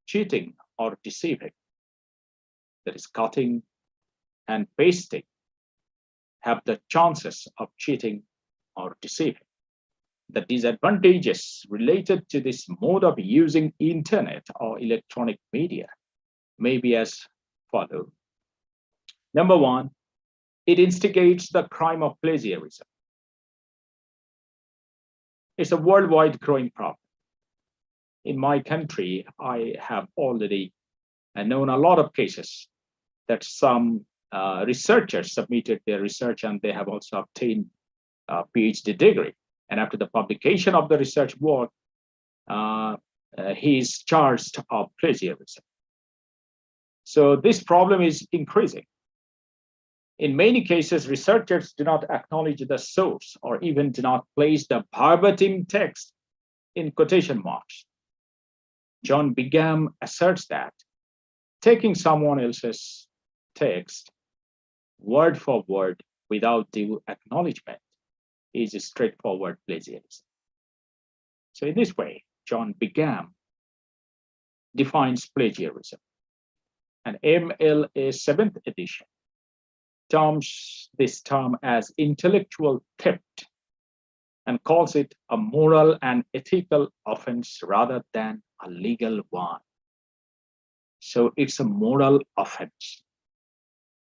cheating or deceiving. That is, cutting and pasting have the chances of cheating or deceiving. The disadvantages related to this mode of using internet or electronic media may be as follows. Number one, it instigates the crime of plagiarism. It's a worldwide growing problem. In my country, I have already known a lot of cases that some researchers submitted their research and they have also obtained a PhD degree. And after the publication of the research work, he is charged of plagiarism. So this problem is increasing. In many cases, researchers do not acknowledge the source or even do not place the verbatim text in quotation marks. John Bingham asserts that taking someone else's text word for word without due acknowledgement is a straightforward plagiarism. So in this way, John Bingham defines plagiarism. And MLA 7th edition terms this term as intellectual theft and calls it a moral and ethical offense rather than a legal one. So it's a moral offense.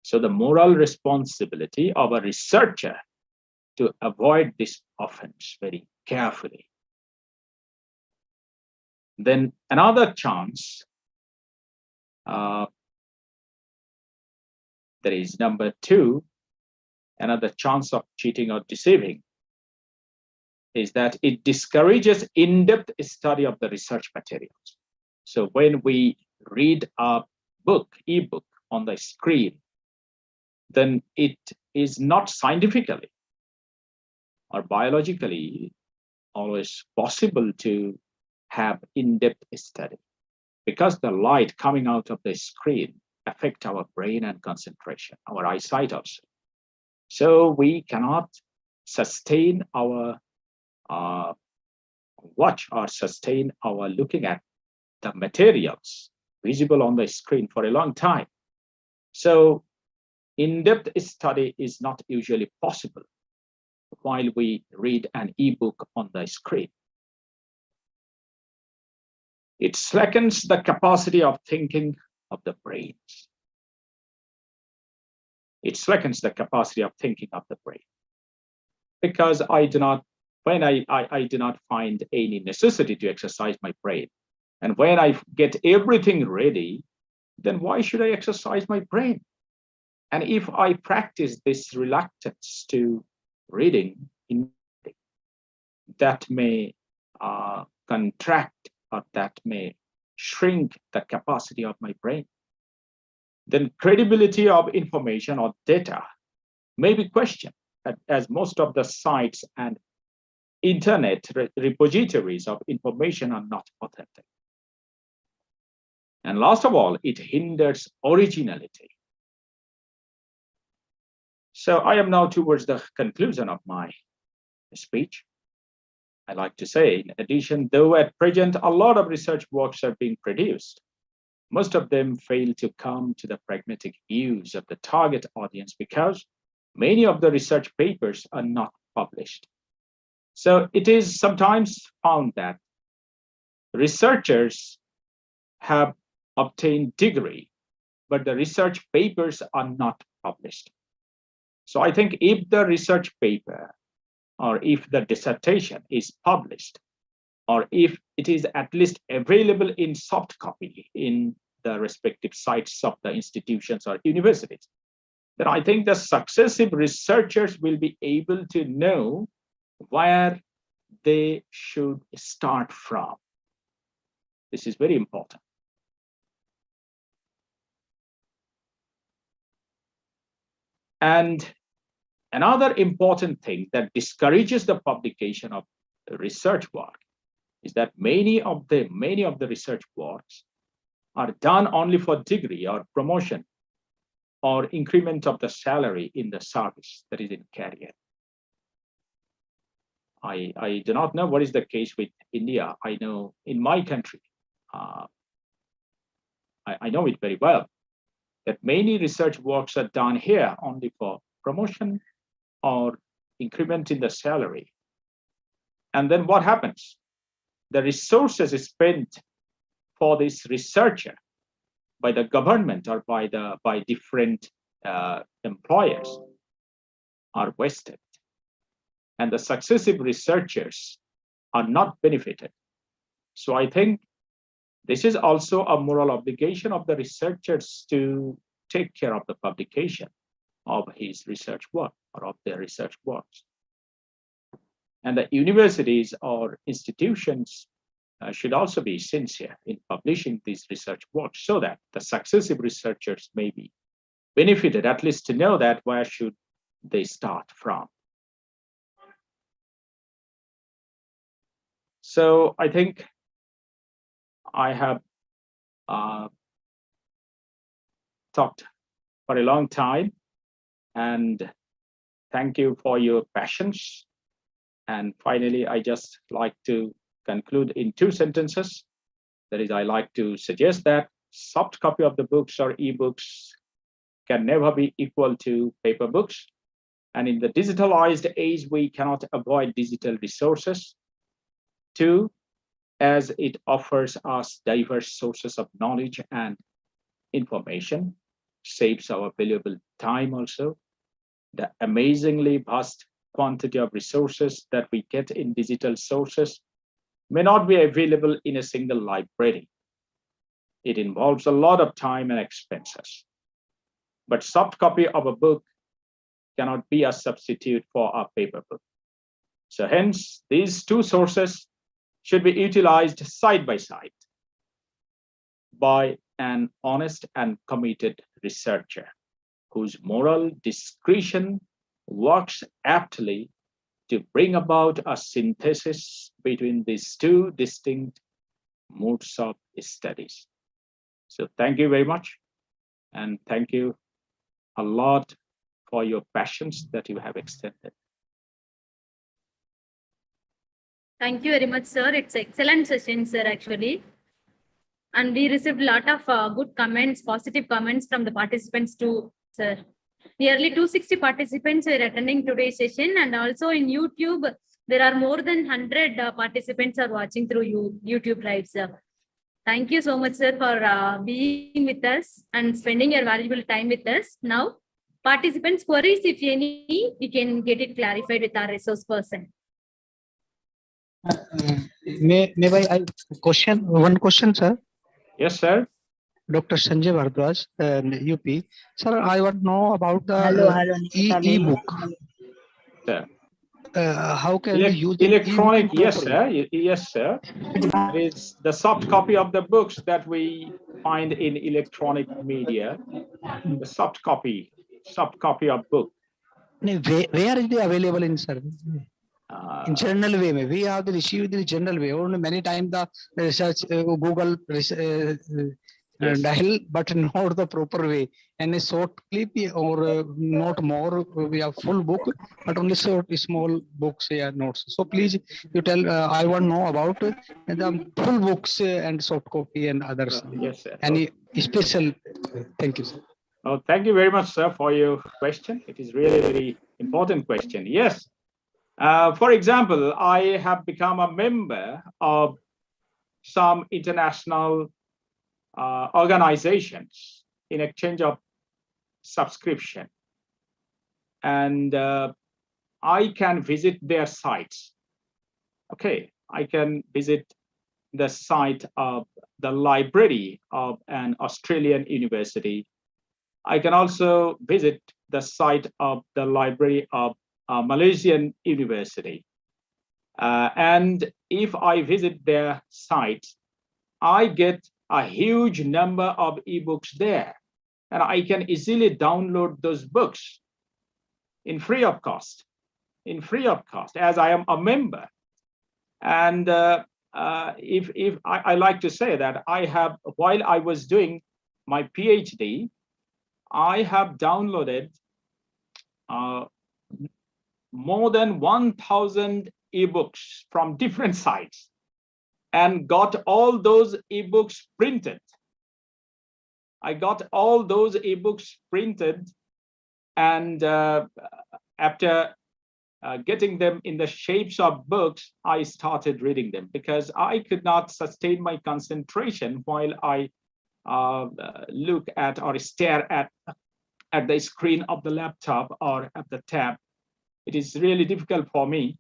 So the moral responsibility of a researcher to avoid this offense very carefully. Then another chance, there is number 2, another chance of cheating or deceiving, is that it discourages in-depth study of the research materials. So when we read a book, ebook on the screen, then it is not scientifically or biologically always possible to have in-depth study, because the light coming out of the screen affect our brain and concentration, our eyesight also. So we cannot sustain our watch or sustain our looking at the materials visible on the screen for a long time. So in-depth study is not usually possible while we read an ebook on the screen. It slackens the capacity of thinking of the brains. It slackens the capacity of thinking of the brain, because I do not find any necessity to exercise my brain. And when I get everything ready, then why should I exercise my brain? And if I practice this reluctance to reading, that may contract, or that may shrink the capacity of my brain. Then credibility of information or data may be questioned, as most of the sites and internet repositories of information are not authentic. And last of all, it hinders originality. So I am now towards the conclusion of my speech. I like to say, in addition, though at present a lot of research works are being produced, most of them fail to come to the pragmatic views of the target audience because many of the research papers are not published. So it is sometimes found that researchers have obtained degree, but the research papers are not published. So I think if the research paper, or if the dissertation is published, or if it is at least available in soft copy in the respective sites of the institutions or universities, then I think the successive researchers will be able to know where they should start from. This is very important. And another important thing that discourages the publication of research work is that many of the research works are done only for degree or promotion or increment of the salary in the service, that is in career. I do not know what is the case with India. I know in my country, I know it very well, that many research works are done here only for promotion or increment in the salary. And then what happens? The resources spent for this researcher by the government or by different employers are wasted, and the successive researchers are not benefited. So I think this is also a moral obligation of the researchers to take care of the publication of his research work or of their research works. And the universities or institutions should also be sincere in publishing these research works so that the successive researchers may be benefited, at least to know that where should they start from. So I think I have talked for a long time, and thank you for your patience. And finally, I just like to conclude in 2 sentences. That is, I like to suggest that soft copy of the books or ebooks can never be equal to paper books. And in the digitalized age, we cannot avoid digital resources. 2, as it offers us diverse sources of knowledge and information, saves our valuable time also. The amazingly vast quantity of resources that we get in digital sources may not be available in a single library. It involves a lot of time and expenses. But soft copy of a book cannot be a substitute for a paper book. So hence, these two sources should be utilized side by side by an honest and committed researcher whose moral discretion works aptly to bring about a synthesis between these two distinct modes of studies. So thank you very much. And thank you a lot for your passions that you have extended. Thank you very much, sir. It's excellent session, sir, actually. And we received a lot of good comments, positive comments from the participants too, sir. Nearly 260 participants were attending today's session, and also in YouTube, there are more than 100 participants are watching through YouTube live, sir. Thank you so much, sir, for being with us and spending your valuable time with us. Now, participants' queries, if any, you can get it clarified with our resource person. May I question one question, sir? Yes, sir. Dr. Sanjay Bharadwaj, UP. Sir, I want to know about the e-book. Sir. How can we use electronic? Yes, properly? sir. Yes, sir. It is the soft copy of the books that we find in electronic media. The soft copy of book. Where is it available in, sir? In general way, we have received the general way. Only many times the research Google Yes. dial, but not the proper way. And a short clip or not more. We have full book, but only small books are notes. So please, you tell. I want to know about the full books and soft copy and others. Yes, sir. Any special? Thank you, sir. Oh, thank you very much, sir, for your question. It is really very important question. Yes. For example, I have become a member of some international organizations in exchange of subscription, and I can visit their sites. Okay, I can visit the site of the library of an Australian university. I can also visit the site of the library of a Malaysian university. And if I visit their site, I get a huge number of ebooks there, and I can easily download those books in free of cost, as I am a member. And if I like to say that I have, while I was doing my PhD, I have downloaded more than 1,000 ebooks from different sites and got all those ebooks printed. I got all those ebooks printed, and after getting them in the shapes of books, I started reading them because I could not sustain my concentration while I look at or stare at the screen of the laptop or at the tab. It is really difficult for me,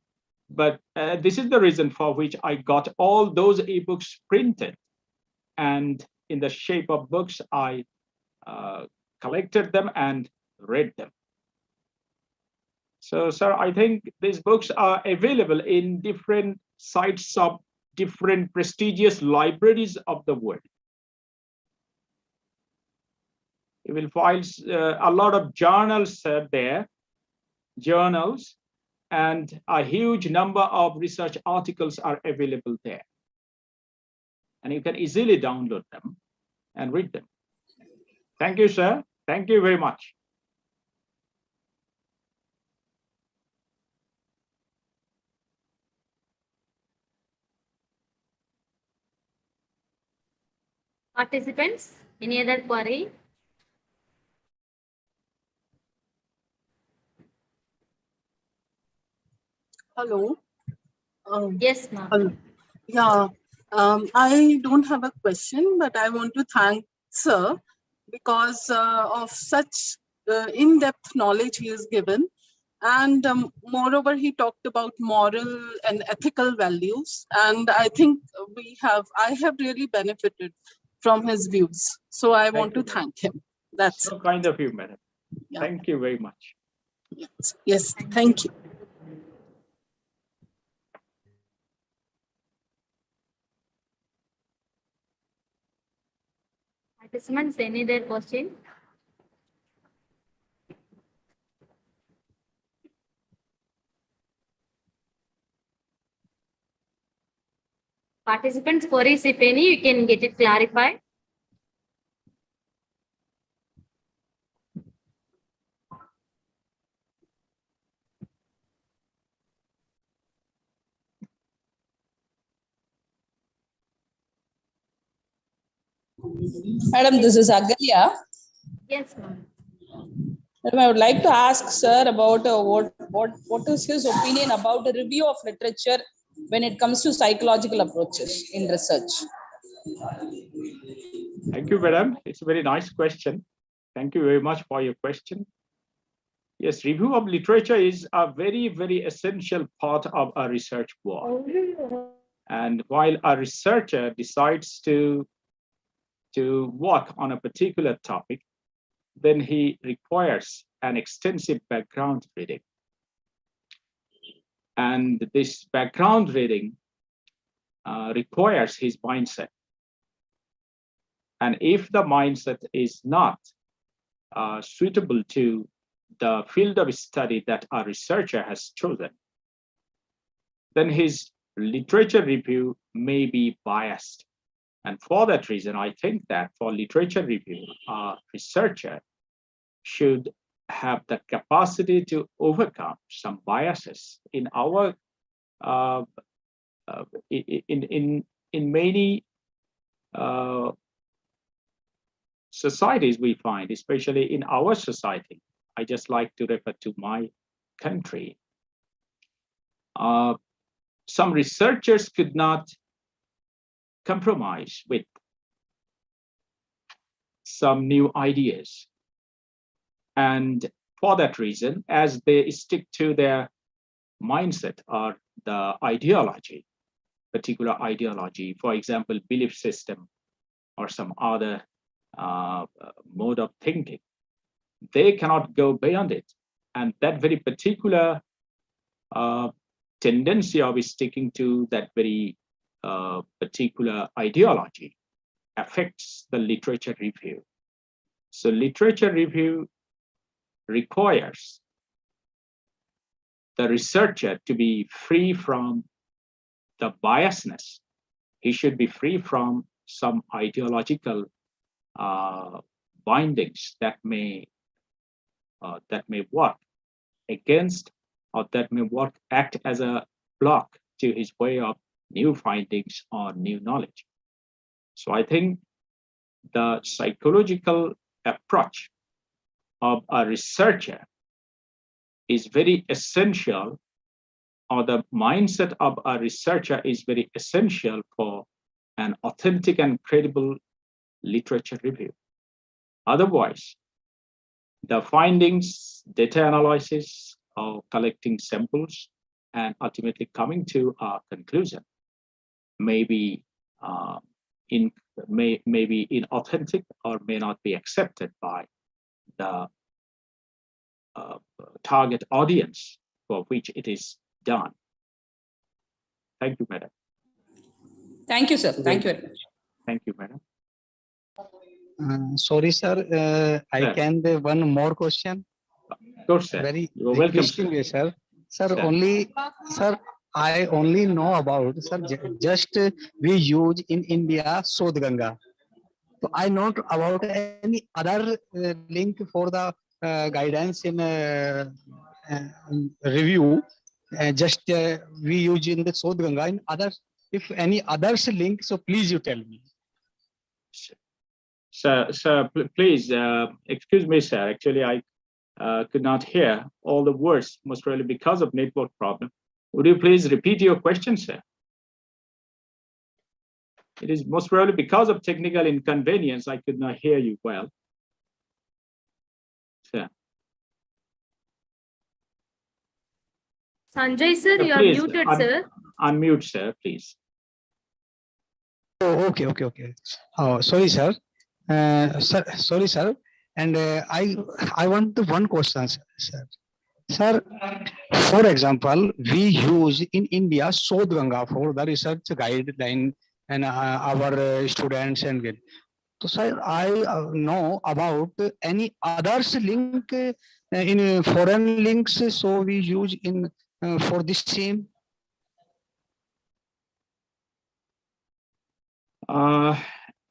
but this is the reason for which I got all those ebooks printed, and in the shape of books, I collected them and read them. So, sir, I think these books are available in different sites of different prestigious libraries of the world. You will find a lot of journals there, and a huge number of research articles are available there. And you can easily download them and read them. Thank you, sir. Thank you very much. Participants, any other query? Hello. Yes, ma'am. Hello. Yeah. I don't have a question, but I want to thank Sir because of such in-depth knowledge he has given. And moreover, he talked about moral and ethical values. And I think I have really benefited from his views. So I want to thank him. That's so kind of you, madam. Yeah. Thank you very much. Yes, thank you. Participants, any other question? Participants' queries, if any, you can get it clarified. Madam, this is Agalya. Yes, ma'am. Madam, I would like to ask sir about what is his opinion about the review of literature when it comes to psychological approaches in research. Thank you, madam. It's a very nice question. Thank you very much for your question. Yes, review of literature is a very, very essential part of our research work. And while a researcher decides to work on a particular topic, then he requires an extensive background reading. And this background reading requires his mindset. And if the mindset is not suitable to the field of study that a researcher has chosen, then his literature review may be biased. And for that reason, I think that for literature review, a researcher should have the capacity to overcome some biases. In our in many societies we find, especially in our society, I just like to refer to my country. Some researchers could not compromise with some new ideas. And for that reason, as they stick to their mindset or the ideology, particular ideology, for example, belief system or some other mode of thinking, they cannot go beyond it. And that very particular tendency of sticking to that very particular ideology affects the literature review. So literature review requires the researcher to be free from the biasness. He should be free from some ideological bindings that may work against, or that may act as a block to his way of new findings or new knowledge. So I think the psychological approach of a researcher is very essential, or the mindset of a researcher is very essential for an authentic and credible literature review. Otherwise, the findings, data analysis, or collecting samples, and ultimately coming to a conclusion may be inauthentic or may not be accepted by the target audience for which it is done. Thank you, madam. Thank you, sir. Thank you very much. Thank you, madam. Sorry, sir. I can do one more question. Of course, sir. Very You're welcome, requesting way, sir. Sir, sir, I only know about, sir, just we use in India Sodh Ganga. So I not about any other link for the guidance in review. Just we use in the Sodh Ganga. In others, if any others link, so please you tell me. Sir, please excuse me, sir. Actually, I could not hear all the words, most probably because of network problem. Would you please repeat your question, sir? It is most probably because of technical inconvenience, I could not hear you well. Sir. Sanjay sir, Sir, you are please, muted, sir. Unmute, sir, please. Oh, okay. Oh, sorry, sir. Sorry, sir. And I want one question, sir. Sir, for example, we use in India Sodh Ganga for the research guideline and our students and get. So, sir, I know about any others link in foreign links. So we use in for the same.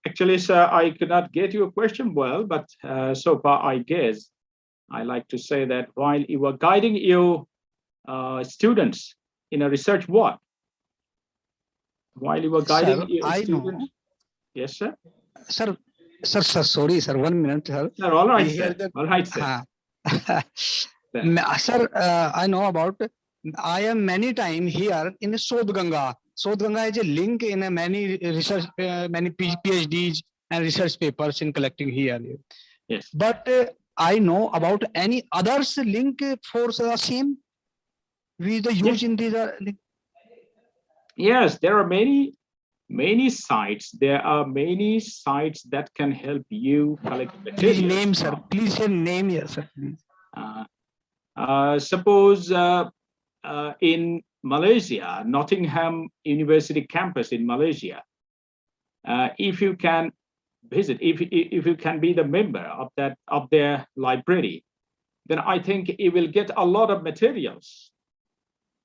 Actually, sir, I could not get your question well, but so far, I guess I like to say that while you were guiding your students in a research work, while you were guiding Sir, your I students, know. yes, sir. Sir, sorry, sir. 1 minute, sir. Sir, all right, We hear sir. that- All right, sir. Sir, I know about. I am many time here in Sodh Ganga. Sodh Ganga is a link in a many research, many PhDs and research papers in collecting here. Yes. But I know about any others link for the same. We the use in these. Yes, there are many sites. There are many sites that can help you collect materials. Please name, sir. from. Please say name here, sir. Please. Suppose in Malaysia, Nottingham University campus in Malaysia, if you can visit, if you can be the member of their library, then I think you will get a lot of materials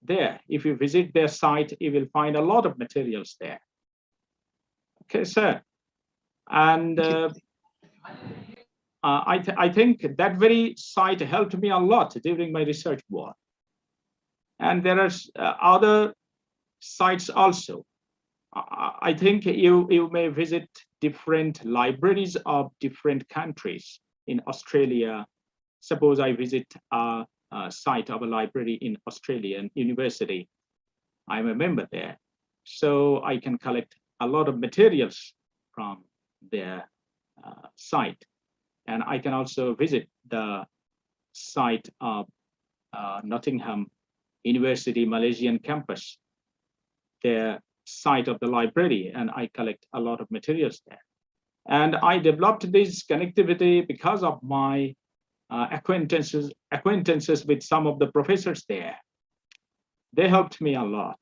there. If you visit their site, you will find a lot of materials there. Okay, sir. And I think that very site helped me a lot during my research work. And there are other sites also. I think you may visit different libraries of different countries in Australia. Suppose I visit a site of a library in Australian University. I'm a member there. So I can collect a lot of materials from their site. And I can also visit the site of Nottingham University Malaysian campus, their site of the library, and I collect a lot of materials there. And I developed this connectivity because of my acquaintances with some of the professors there. They helped me a lot.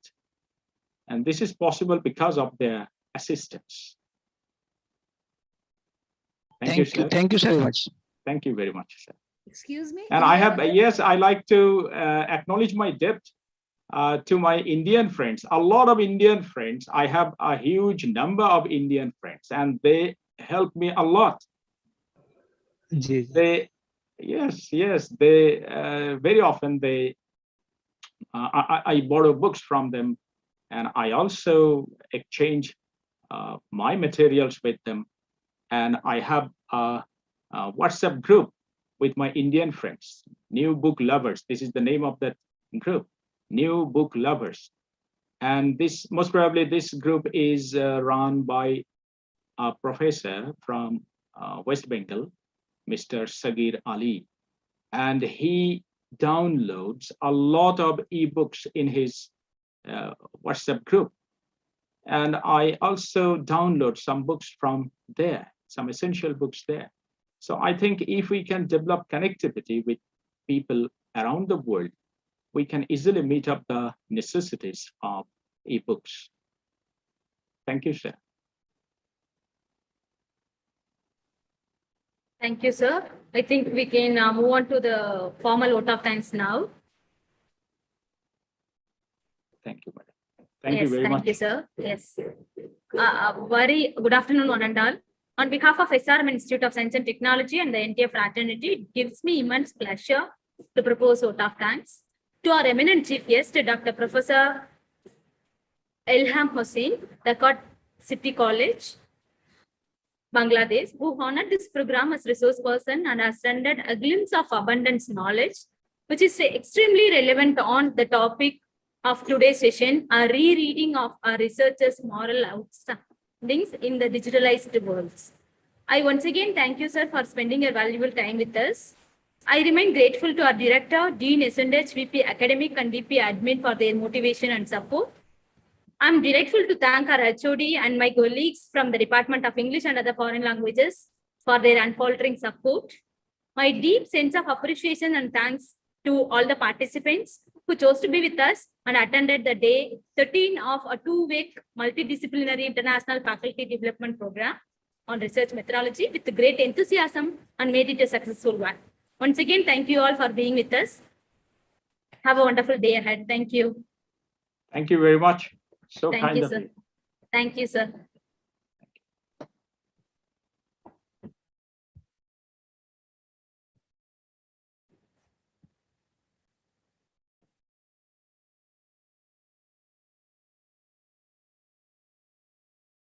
And this is possible because of their assistance. Thank you, sir. Thank you so much. Thank you very much, sir. Excuse me. And I have, yes, I like to acknowledge my debt to my Indian friends. A lot of Indian friends. I have a huge number of Indian friends, and they help me a lot. They, yes, they very often they. I borrow books from them, and I also exchange my materials with them. And I have a WhatsApp group with my Indian friends, New Book Lovers. This is the name of that group, New Book Lovers. And this, most probably this group is run by a professor from West Bengal, Mr. Sagir Ali. And he downloads a lot of ebooks in his WhatsApp group. And I also download some books from there, some essential books there. So I think if we can develop connectivity with people around the world, we can easily meet up the necessities of ebooks. Thank you, sir. Thank you, sir. I think we can move on to the formal vote of thanks now. Thank you, madam. Thank you very much. Thank you, sir. Yes. Very good afternoon, one and all. On behalf of SRM Institute of Science and Technology and the NTA fraternity, it gives me immense pleasure to propose vote of thanks to our eminent chief guest, Dr. Professor Ilham Hossain, Dhaka City College, Bangladesh, who honored this program as resource person and has rendered a glimpse of abundance knowledge, which is extremely relevant on the topic of today's session, a rereading of our researchers' moral outstandings in the digitalized worlds. I once again thank you, sir, for spending your valuable time with us. I remain grateful to our director, Dean SNH, VP Academic and VP Admin for their motivation and support. I'm grateful to thank our HOD and my colleagues from the Department of English and Other Foreign Languages for their unfaltering support. My deep sense of appreciation and thanks to all the participants who chose to be with us and attended the day 13 of a 2-week multidisciplinary international faculty development program on research methodology with great enthusiasm and made it a successful one. Once again, thank you all for being with us. Have a wonderful day ahead. Thank you. Thank you very much. So Thank kind you, of sir. you. Thank you, sir.